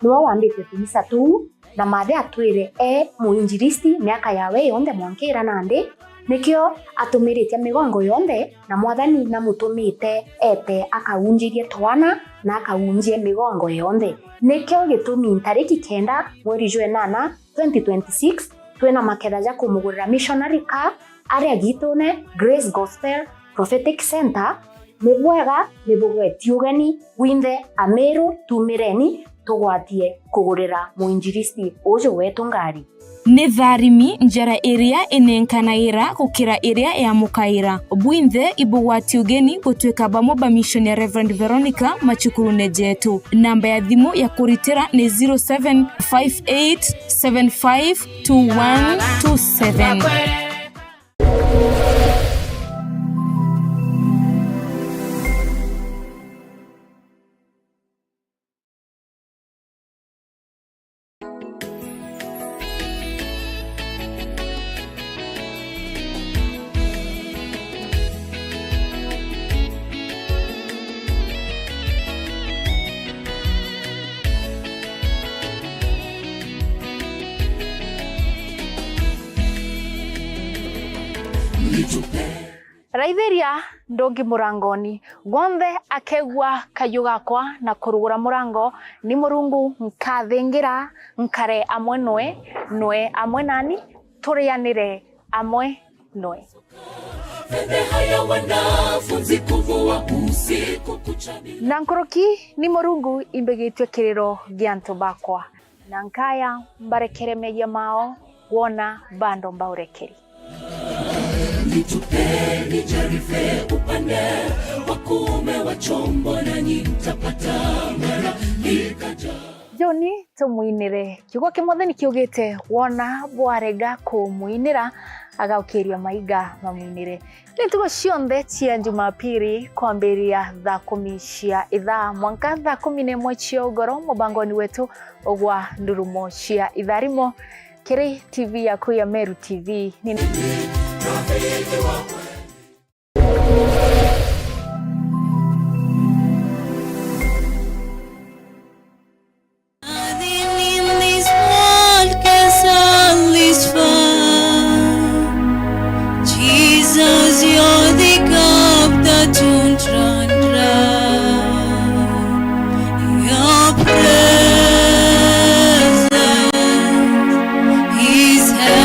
[SPEAKER 4] niwo wambite tumisa tu na mathe atwire mwinjilisti miaka yawe yonde mwankira nandi nikio atumiritie migongo yonde na Mwathani na mutumite ete akaunjirie twana na akaunjie migongo yonde nikio gitumi tariki 9 mweri jwe 8 2026 twena maketha ja kumugurira missionary car aria gitune Grace Gospel Prophetic Center mebwega mebugeti ugeni winde ameru tumireni tugwatie kugurira muinjilisti ujo wetu ngari
[SPEAKER 8] ni tharimi njara area inenkanaira gukira area ya mukaira bwinthe ibugwati ugeni gutwika bamo ba mission ya Reverend Veronica machukuru nejetu. Namba ya thimu ya kuritira ni 0758752127.
[SPEAKER 4] Raithiria ndongi murangoni gonthe akegwa kayu gakwa na kurugura murango ni Murungu nkathingira nkare amwe nwe amwe nani turianire amwe nwe na nkoroki ni Murungu imbegitwe kiriro giantu bakwa na nkaya mbarekere megia mao wona bando mbaurekeri
[SPEAKER 15] Nitupeni jarife upande wakume wa chombo na mtapata mara nikaja
[SPEAKER 4] Joni tumuinire kiugo kimotheni kiugite wona bwarega kumuinira agaukiria maiga mamuinire nitugo cionthe cia Jumapili kwambiria thaa 10 cia ithaa mwanka thaa 11 cia ugoro mubangoni wetu ogwa ndurumo cia itharimo kiri TV yaku ya Meru TV ni
[SPEAKER 15] Jesus, you're the cup that won't run dry. Your presence is heaven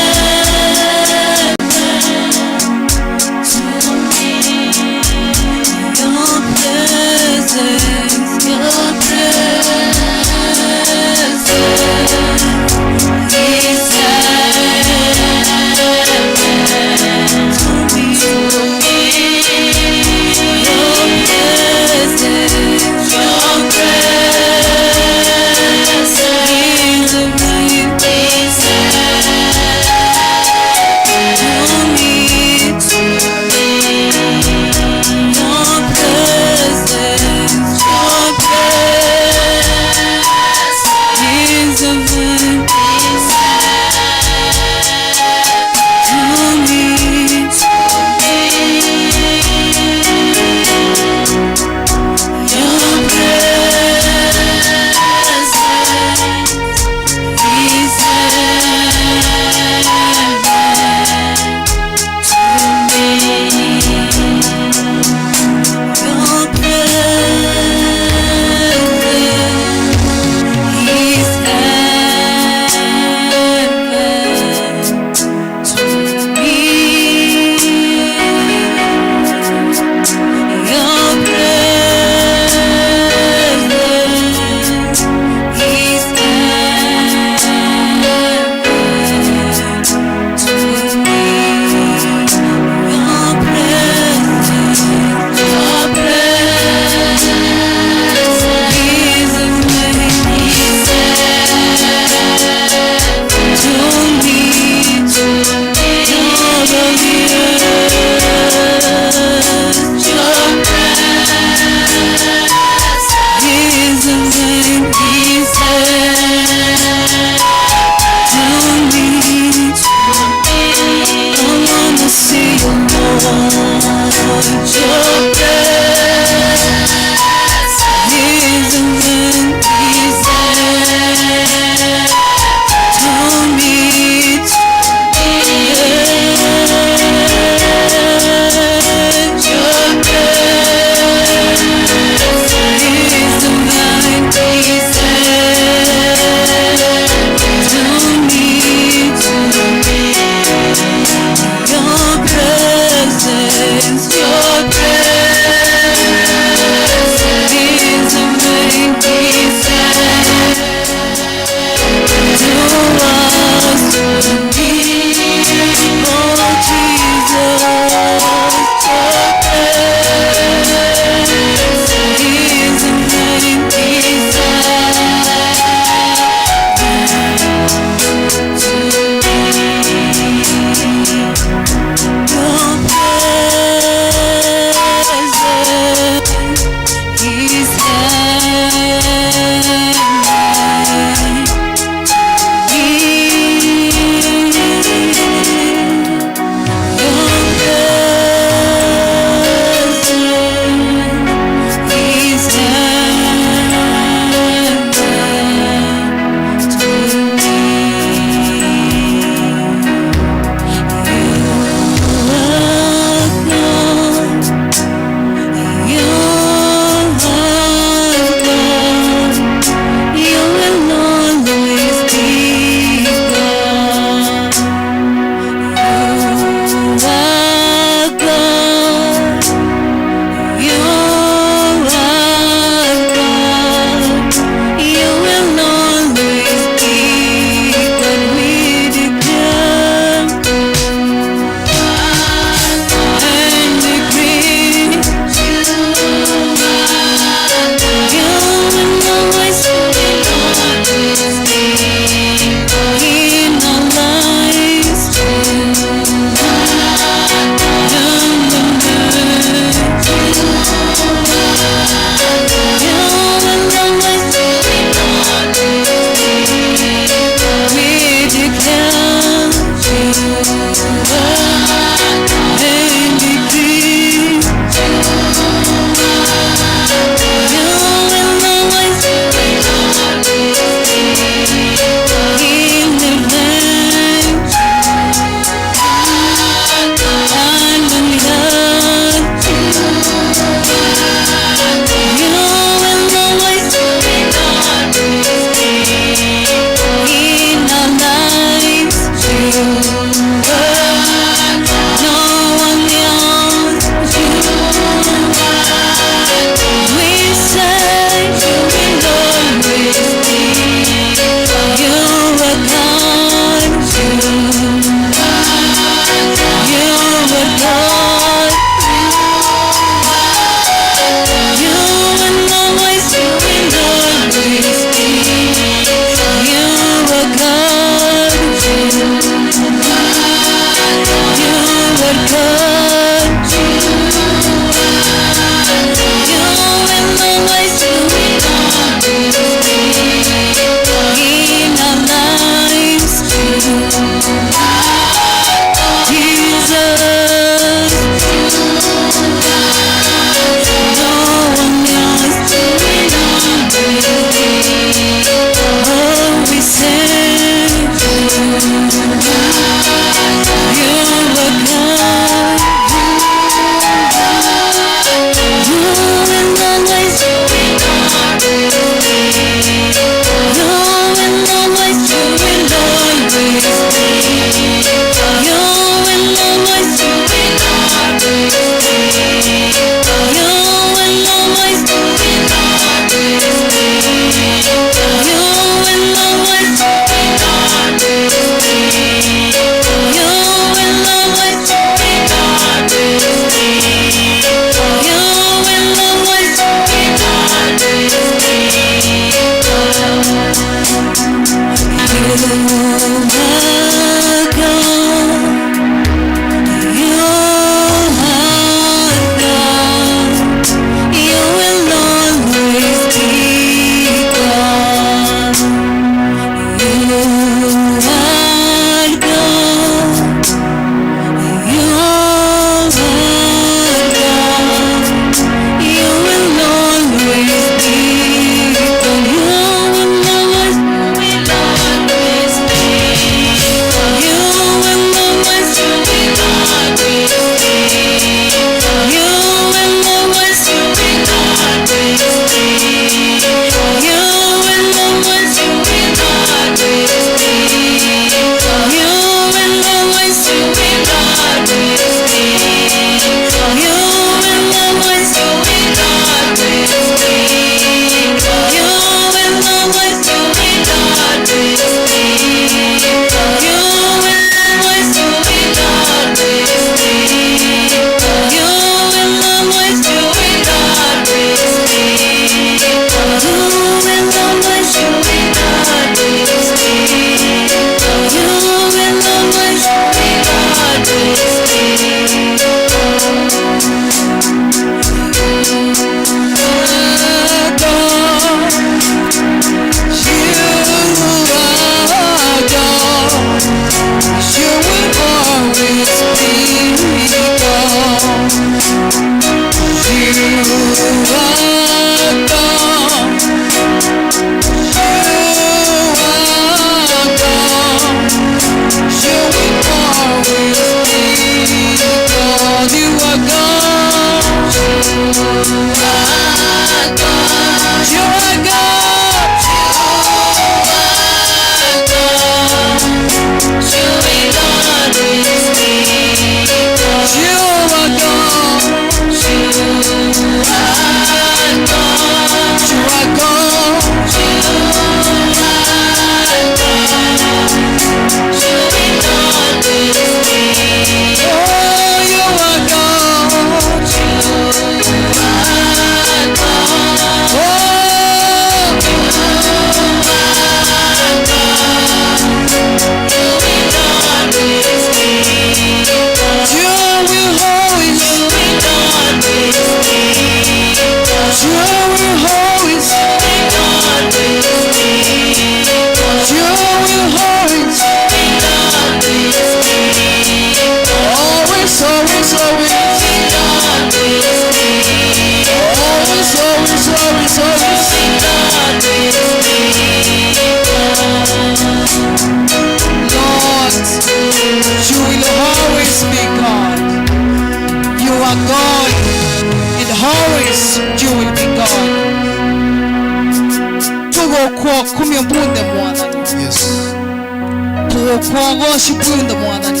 [SPEAKER 1] gokogoshi kwinda mwathani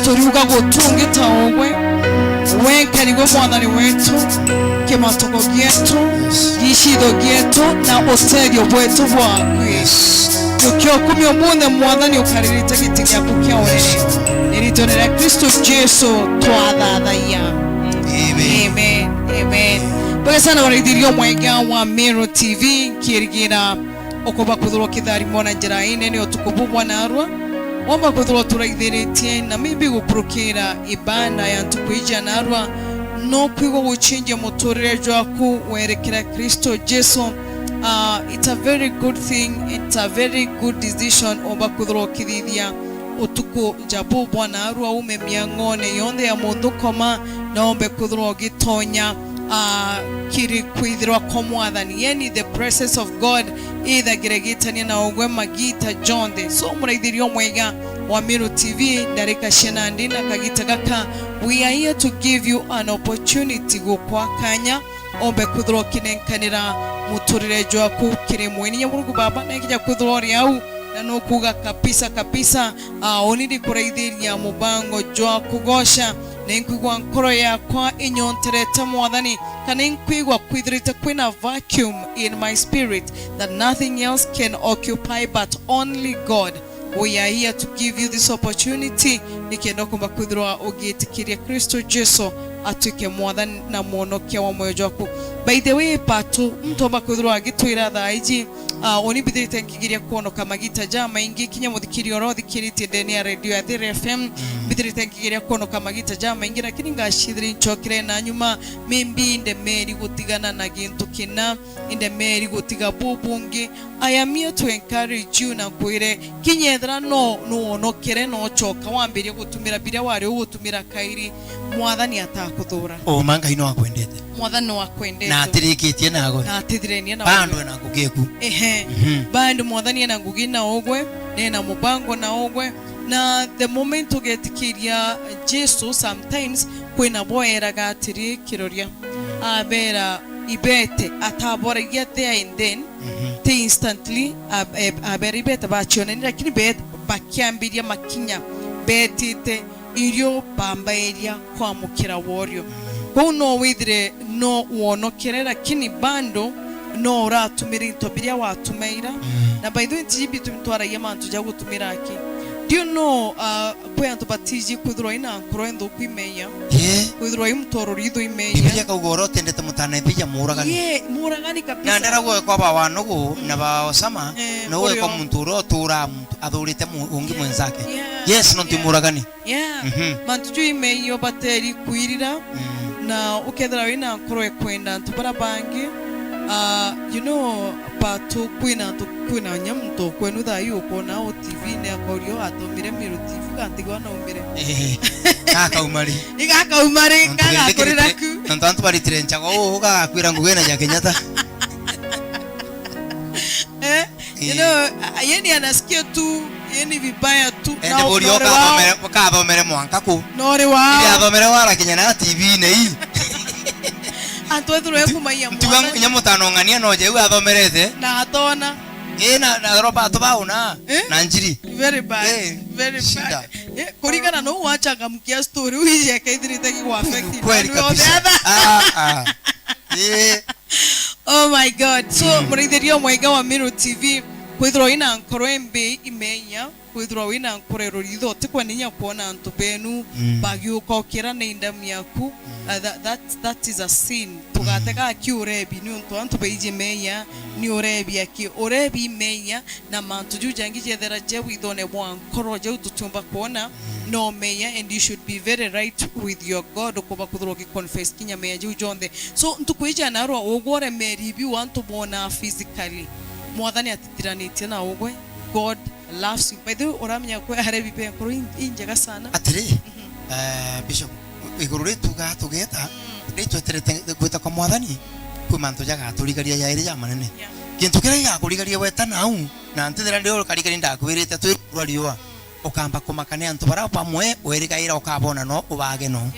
[SPEAKER 1] turiuga gutungita ogwe wenkarigo mwathani wetu kimatoko gietu gishido gietu na oterio bwetu bwakwe tukio kumyo munde mwathani ukaririte giti gyaku kia urere niritonera Kristo Jesu twathaathaiya. Amen. Amen. Bwe sana warithirio mwega wa Meru TV kirigira okoba kuthuro kithari mona njira ine ni otukububwa narwa wamba kuthuro turaithiritie na mibi gukurukira ibanda ya ntukuija narwa no kwigo guchinje muturire jwaku werekera Kristo Jesu. It's a very good thing, it's a very good decision oba kuthuro kithithia utuku jabu bwana arua ume miangone yonde ya mundu koma na ombe kuthuro gitonya kiri kwithirwa kwa mwathani yani the presence of God either giregitania na ogwe magita jonde so muraithirio mwega wa Meru TV ndarika shenandi na kagita gaka we are here to give you an opportunity gukwa kanya ombe kuthuro kinenkanira muturire jwaku kiri mweni ya Mungu Baba na ikija kuthuro riau na nukuga kabisa onidi kuraithiria mubango jwa kugosha na inkwigwa nkoro yakwa inyonterete mwathani kana inkwigwa kwithirite kwina vacuum in my spirit that nothing else can occupy but only God. We are here to give you this opportunity nikienda kumba kwithirwa ugitikiria Kristo Jesu atuike mwathani na muonokia wa moyo wako. By the way patu mtomba kwithirwa agitwira thaiji oni bithirite nkigiria kuonoka magita jama ingi kinya muthikirio rothi kiriti ndeni ya radio ya Thiri FM bithirite nkigiria kuonoka magita jama ingi lakini ngashithiri nchokire na nyuma mimbi inde meri gutigana na gintu kina inde meri gutiga bubungi. I am here to encourage you na kwire kinyethra no onokere no choka wambirie gutumira biria wari ugutumira kairi mwathani atakuthura
[SPEAKER 2] o manga ino akwendete
[SPEAKER 1] mwathani no akwendete
[SPEAKER 2] na atirikitie nago
[SPEAKER 1] na atithirenia na
[SPEAKER 2] bando na ngugeku
[SPEAKER 1] bando mwathani na ngugi na ogwe na mubango na ogwe na the moment ugetikiria Jesu sometimes kwina boeraga atiri kiroria abera ibete ataboragia there and then te instantly abera ibete bachionani lakini bet bakiambiria makinya betite irio bambaeria kwa mukira worio kwa no withire no wonokere lakini bando no uratumira into biria watumeira na by the way tibi tumtwara yamantu ja gutumira aki. Do you know kwa antu batiji kuthro ina nkroendo kwimeya kuthro imtoro ritho imeya
[SPEAKER 2] biblia kaugoro tendete mutane thija muragani
[SPEAKER 1] muragani kabisa
[SPEAKER 2] na ndera gwe kwa ba wanogo na ba osama no we kwa muntu ro tura muntu athurite ungi mwenzake yes no timuragani mantu ju imeyo bateri kuirira na ukethera wina nkoro kwenda ntubara bangi you know patu kwina nyamto kwenu thayu kona o TV ne akorio atomire Meru TV kantigwa na umire kaka umari kaka korira ku ntantu bari trencha go ga kwira ngugena ya Kenyatta
[SPEAKER 1] you know yeni anasikia tu yeni vibaya tu
[SPEAKER 2] na borio ka thomere mwanka ku
[SPEAKER 1] nore wa
[SPEAKER 2] ya thomere wala Kenya TV ne hii
[SPEAKER 1] antwethuro ekumaiya mwana
[SPEAKER 2] tuga nyamutano ngania no je athomerete
[SPEAKER 1] na atona
[SPEAKER 2] na roba tobauna na njiri
[SPEAKER 1] very bad kurigana no wachaga mkia story uije kaithirite ki wa affect
[SPEAKER 2] kweli kabisa
[SPEAKER 1] oh my God. So mrithirio mwega wa Meru TV kwithro ina nkoro embe imenya kwithro ina nkorero ritho tikwa ninya kuona antu benu bagiuka okira na indamu yaku that is a sin tugateka akiurebi ni untu antu beije menya ni urebi aki urebi menya na mantu jujangi jethera je withone bwa nkoro je ututumba kuona no meya and you should be very right with your God kuba kuthro ki confess kinya meya ju jonde so ntukuija naro ogore meribi wantu bona physically mwathani atitiranite na ogwe God loves you by the way oramenya kwa harebi pe nkoro injega sana
[SPEAKER 2] atiri bishop igurure tuga tugeta rito terete gwita kwa mwathani kwa mantu jaga turigaria ya ire ya manene kintu kira ya kurigaria weta nau na ntithira ndio karigari ndakwirite tu rwariwa okamba kumakane antu bara pamwe werigaira okabona no ubage no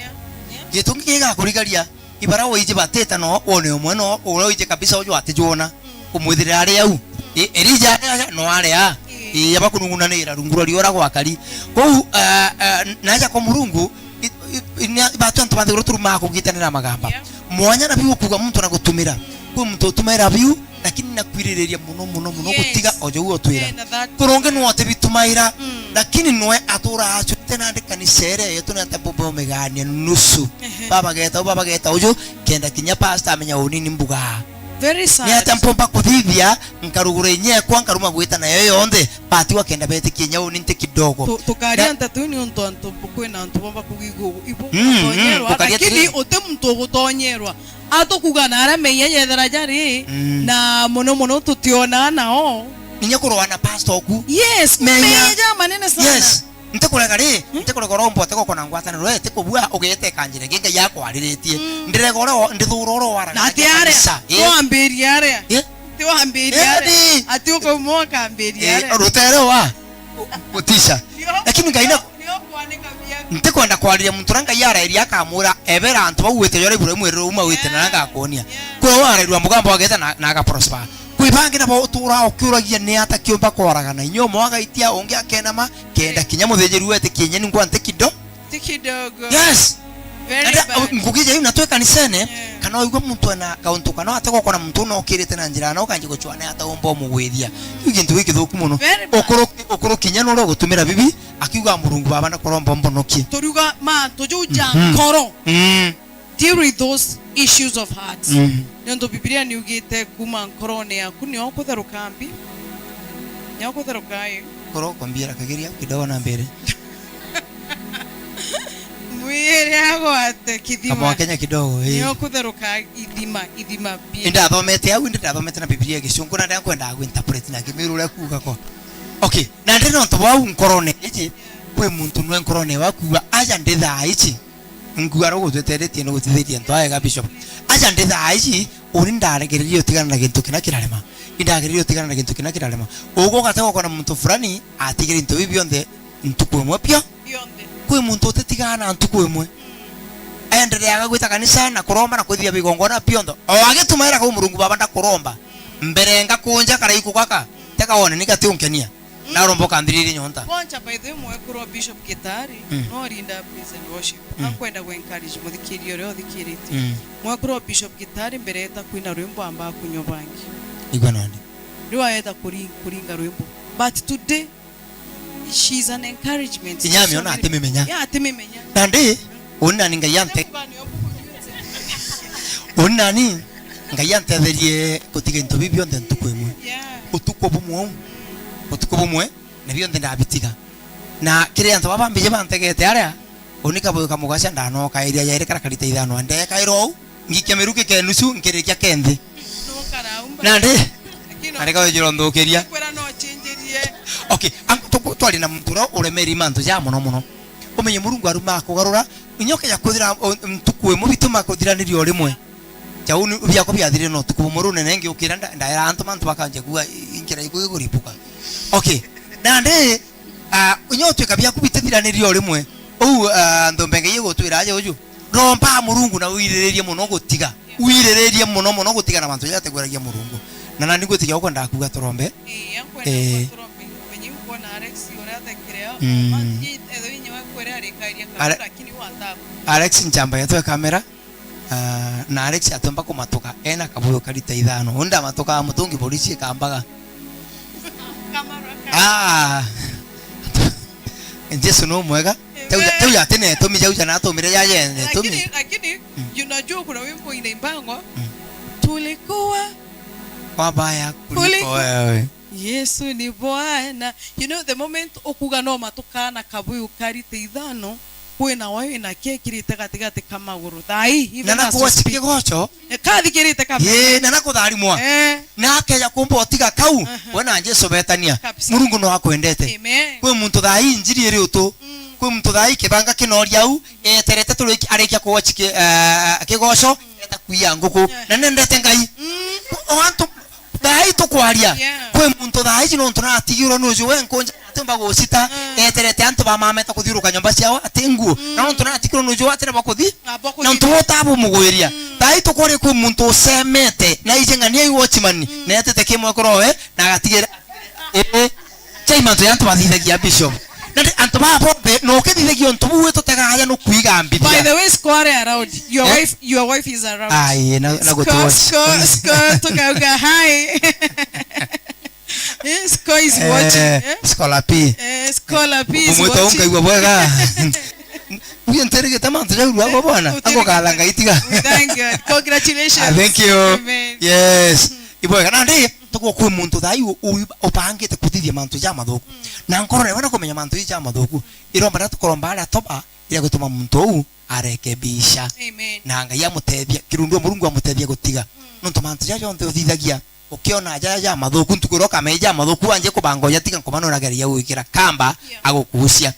[SPEAKER 2] gitu ngiga kurigaria ibara wije bateta no one umwe no uroije kabisa ujo atijona umwithira ari au erija no aria abakunungunanira runguro liora gwakari kou naja kwa murungu batu antu bantu turuma kugitanira magamba mwanya na biu kuga muntu na gutumira kwa muntu utumira biu lakini nakwirireria muno gutiga ojo uo twira kuronge no ate bitumaira lakini noe atura acho tena ndikanisere yetu na tapobo megania nusu baba geta ojo kenda kinya pastor amenya unini mbuga
[SPEAKER 1] very sad
[SPEAKER 2] ni ata mpomba kuthithia nkarugure nye kwa nkaruma gwita na yoyo onde pati wa kenda beti kinya uninte kidogo
[SPEAKER 1] tukaria ntatu ni onto antu kwena antu bomba kugigo ibo tonyerwa lakini ote muntu gutonyerwa atokuga na aramenya yethera jari na mono tutiona nao
[SPEAKER 2] ninya kurwana pastor ku
[SPEAKER 1] yes menya manene sana
[SPEAKER 2] yes ntekurega rombo teko na ngwatana roe teko bua ugete kanjire ginga yako ariretie ndiregoro ndithuroro wara
[SPEAKER 1] na tiare tuambiri are tuambiri are ati uko moka ambiri are
[SPEAKER 2] rutere wa kutisha lakini ngaina ntekwenda kwariria muntu ranga yara iria akamura ebera antu bawete yore bure mwere uma wete na ranga akonia kwa wara rwa mugambo ageta na aga prosper kuibangira bo tura okuragia ne ata kiomba kwaragana inyo mwaga itia onge akenama kenda kinyamo thejeru wete kinyeni ngwante
[SPEAKER 1] kidogo
[SPEAKER 2] yes ngukije ina toka kanisene kana ugo muntu na kauntu kana atako kona muntu no kirite na njira na ukanje gochwana ata ombo mugwithia igintu wiki thuku muno okoro kinyano ro gutumira bibi akiuga murungu baba na korombo mbonoki
[SPEAKER 1] toruga ma tojuja koro deal with those issues of heart nendo Biblia ni ugite kuma nkorone yaku ni okutharukambi ni okutharukai
[SPEAKER 2] koro kwambira kageria kidogo na mbere
[SPEAKER 1] mwire yago ate kidima
[SPEAKER 2] kama Kenya kidogo
[SPEAKER 1] ni okutharuka idima bia
[SPEAKER 2] ndathomete au ndathomete na Biblia gicungu na ndakwenda interpret na kimirure kuga ko okay na ndino ntwau nkorone ichi kwe muntu nwe nkorone wakuwa aja nditha ichi ngwaro gutweteretie no gutithirie ntwae ga bishop aja nditha ichi uri ndaregererio tigana na gintu kina kirarema indagererio tigana na gintu kina kirarema ugo gatego kona muntu fulani atigiri ntu bibionde ntuko mwe pia kwe muntu tetigana ntuko mwe aendelea gwita kanisa na kuromba na kuthia bigongona piondo o agitumaira ko murungu baba ndakuromba mbere nga kunja kara iku kaka teka wone nikatiunkenia na rombo kandiri nyonta
[SPEAKER 1] poncha by the way kuro bishop Kitari no rinda praise and worship akwenda ku encourage muthikirio ryo thikiriti mwa kuro bishop Kitari mbere eta kuina rwimbo amba kunyobangi
[SPEAKER 2] igwa nani
[SPEAKER 1] riwa eta kuringa rwimbo but today she's an encouragement
[SPEAKER 2] inyami ona atememenya
[SPEAKER 1] ya atememenya
[SPEAKER 2] nande onna ninga yante onna ni ngayante therie kutiga into bibio nde ntukwemwe utuko bumwe na bibio nde ndabitiga na kire antu babambije bantegete aria onika boyo kamugasha ndano ka iria yaire karakarita ithano ande kairo ngikemeruke ke nusu nkirikia kende nande areka wejiro ndokeria okay twali na mturo uremeri mantu ja muno umenye murungu aruma kugarura inyoke ya kuthira mtukwe mu bituma kuthira ni rio rimwe jaunu byako byathire no tuku murune nenge ukira ndaira antu mantu bakanje kuga inkira iguripuka okay nande inyoke kabya kubitithira ni rio rimwe ndombenge yego twira aje uju romba murungu na uirererie muno gutiga uirererie muno gutiga na mantu yateguragia murungu na nani gutiga uko ndakuga turombe Alex njamba yatwe kamera na Alex atomba kumatoka ena kabuyo kalita ithano onda matoka mutungi polisi kambaga Jesu no mwega tauja tene tomi jauja na tomire ya yene tomi
[SPEAKER 1] lakini unajua kuna wimbo inaimbango tulikuwa
[SPEAKER 2] wabaya kuliko wewe
[SPEAKER 1] Yesu ni Bwana. You know the moment okuga no matoka na kabuyu karite ithano kwena wayo na kekirite gatigate kama guru thai
[SPEAKER 2] even na kuwasikie gocho
[SPEAKER 1] kathikirite kama
[SPEAKER 2] na nakutharimwa na akeja kumba otiga kau wona Jesu betania murungu no akwendete kwe muntu thai injiri iri utu kwe muntu thai kibanga kinoria au terete tuli arekia kuwachike kigoco eta kuia nguku na nendete ngai wantu thai tukwaria kwe muntu thai no tunatigiro no juwe nkonja atemba gocita eterete antu ba mameta kuthiruka nyumba ciao atenguo na ntu natigiro no juwe atera bakuthi na ntu wotabo mugwiria thai tukwari kwe muntu usemete na ijengania iwochimani na etete kimwe korowe na gatigira imanto yantu bathithagia bishop nande antu babombe no kethithagia ontu buwe totega no kuigambithia.
[SPEAKER 1] By the way, square around your wife is around.
[SPEAKER 2] Ai na go to watch
[SPEAKER 1] score toka hi. Score is watching.
[SPEAKER 2] Scholar P.
[SPEAKER 1] Scholar P is watching.
[SPEAKER 2] Muto unga bwega. Uye nterege tamanto ja ruwa bwana. Ako kalanga itiga.
[SPEAKER 1] Thank God. Congratulations.
[SPEAKER 2] Thank you.
[SPEAKER 1] Amen.
[SPEAKER 2] Yes. Ibwega nande toko kwe muntu thai upangite kuthithia mantu ja mathuku. Na nkorore wana kumenya mantu ja mathuku. Iromba natukoromba ala toba ira gutuma muntu u arekebisha.
[SPEAKER 1] Amen.
[SPEAKER 2] Na Ngai amutethia kirundu Mulungu amutethia gutiga. Nonto mantu ja yonthe uthithagia. Ukiona ja mathuku ntukuroka meja mathuku anje kubango ya tiga nkomano na gari ya gwikira kamba agukuhucia.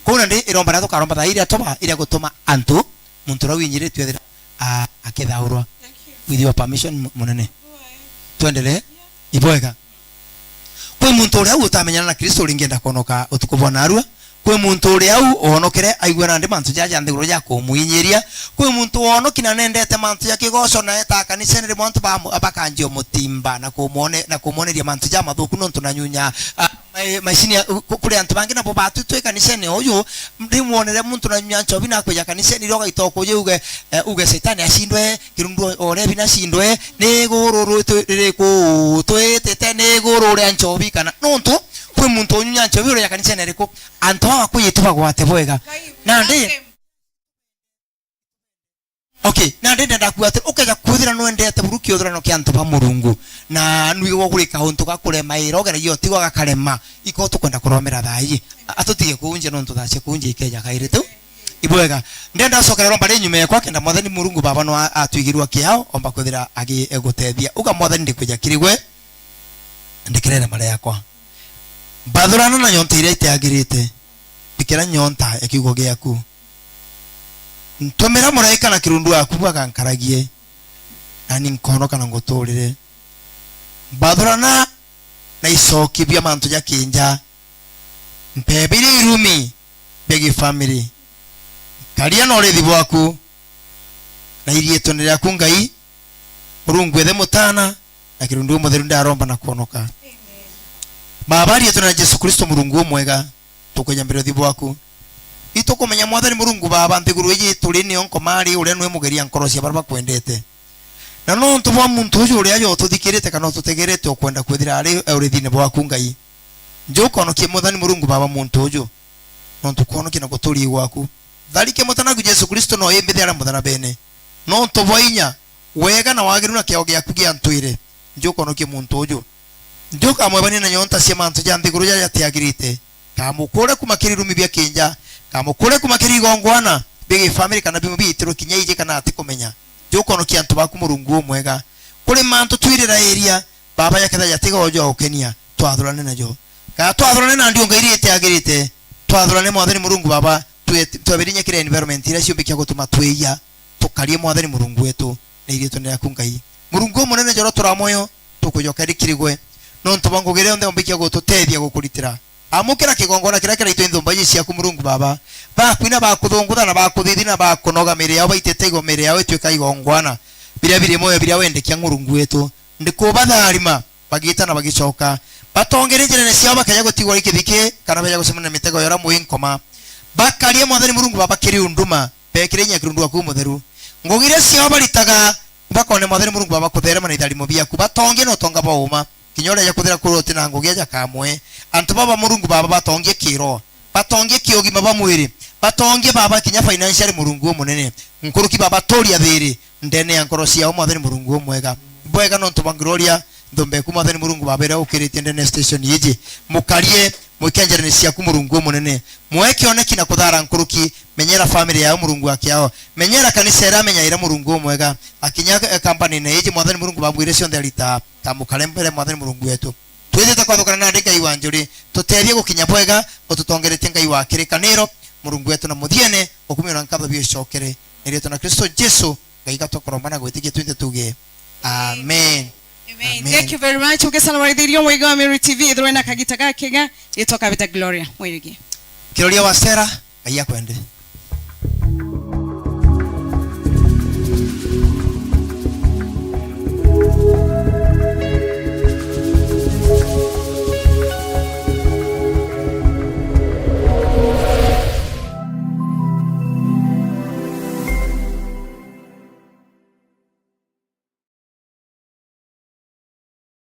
[SPEAKER 2] Kuna ndi iromba ratu karomba tha iria toba iria gutuma antu muntu ra winyiretwe thira akithaurwa. With your permission munene. Tuendelee. Ibwega. Kwe muntu uria utamenyana na Kristo ringenda konoka utukubona arua. Kwe muntu uria uhonokere aigwana ndi mantu jaja nthiguru ya kumuinyiria. Kwe muntu uhonokina nendete mantu ya kigoco na eta kanisa ni montu abakanjio mutimba na kumuoneria mantu ja mathuku nontu na nyunya maishini kuri antu bangi na bobatu twe kanisa ni oyo ndimuonere muntu na nyunya nchobi na kweja kanisa ni roga itoko je uge setani ashindwe kirundu ore bina shindwe ni gururu twiriko twetete ni gururu anchobi kana nontu kwe muntu onyunya nchobi ore ya kanisa ni riko antu akuyituba gwate bwega nandi okay na ndenda ndakuate ukaja kuthira no ndete buruki uthira kia antu ba Mulungu na nwigo gurika huntu gakurema irogera yo tigwa gakarema iko tukwenda kuromera thai atutige kunje no ntuthace kunje ikeja kairitu ibwega ndenda sokerero mbare nyume kwa kenda mwathani Mulungu baba no atwigirwa kiao omba kuthira agi egutethia uga mwathani ndikuja kirigwe ndikirere mara yakwa bathurana na nyonta iria itiagirite bikira nyonta ekiugo giaku ntomera muraika na kirundu aku agankaragie nani nkono kana ngotorire bathurana na icoki bia mantu ja kinja mpebiri irumi begi family karia no rithi bwaku na irieto ni ryaku Ngai Mulungu ethe mutana na kirundu mutheru ndaromba na kuonoka baba rieto na Yesu Kristo Mulungu mwega tukonya mbere thi bwaku itukumenya mwathani Mulungu baba nthiguru iji turi ni onko mari ure nwe mugeria nkorocia baraba kwendete na no ntubwa muntu uyu uri ayo tuthikirite kana tutegerete okwenda kwithira ari urithine bwaku Ngai njoko no kimwathani Mulungu baba muntu uyu no tukono kina guturi gwaku tharike mutana ku Yesu Kristo no yembithe ara muthana bene no ntubwa inya wega na wagiru na kio giaku gia ntwire njoko no kimuntu uyu njoka mwebani na nyonta cia mantu ja nthiguru ja yatiagirite kamukure kumakiriru bia kinja kamukure kumakiri gongwana bigi family kana bimu bitiro kinyaije kana atikumenya joko no kiantu baku Mulungu mwega kuri mantu twirira area baba yaketha yatiga ojo okenia twathurane najo ka twathurane na ndio Ngai itiagirite twathurane mwathani Mulungu baba twabirinya kire environment ira cio bikia gutuma twiya tukarie mwathani Mulungu wetu na irio tunira ku Ngai Mulungu munene joro turamoyo tukujoka rikirigwe no ntubango gire onde ombikia gututethia gukuritira amukira kigongona kira kira ito nthumba cia ku Mulungu baba bakwina bakuthungutha na bakuthithina na bakunoga mire yao baitete igo mire yao etweka igongwana biria biri moyo biria wendekia Mulungu wetu ndikubatharima bagita na bagicoka batongereje ne ciao bakaya gutigwa ikithike kana baya gusemana mitego yora muinkoma bakarie mwathani Mulungu baba kiri unduma bekire nya kirundu aku mutheru ngogire ciao baritaga bakone mwathani Mulungu baba kutherema na itharimo biaku batonge no tonga bauma kinyora ya kuthira kuroti na ngogia ja kamwe antu baba Mulungu baba batongie kiro batongie kiogima ba mwiri batongie baba kinya financial Mulungu munene nkuruki baba toria thiri ndene ya nkorosia o mwathani Mulungu mwega bwega no ntuba gloria ndombe ku mwathani Mulungu baba era ukirite ndene station yiji mukarie mwikenjere ni cia ku Mulungu munene mweke oneki na kuthara nkuruki menyera family ya Mulungu akiao menyera kanisa era menya ira Mulungu mwega akinya company na yiji mwathani Mulungu baba mwire cio ndelita tamukalembere mwathani Mulungu wetu twithite kwathukana na ndika iwanjuri tutethie gukinya bwega ututongerete Ngai wa kirikaniro Mulungu wetu na muthiene ukumira nkatho bio cokere iri na Kristo Jesu Ngai gatokoromana gwitikie twinte tuge amen.
[SPEAKER 1] Amen. Thank you very much. Ukesala waithirio mwega wa Meru TV ithwena kagita gakega itoka bita Gloria mwirigi
[SPEAKER 2] kiroria wa Sera Ngai akwende.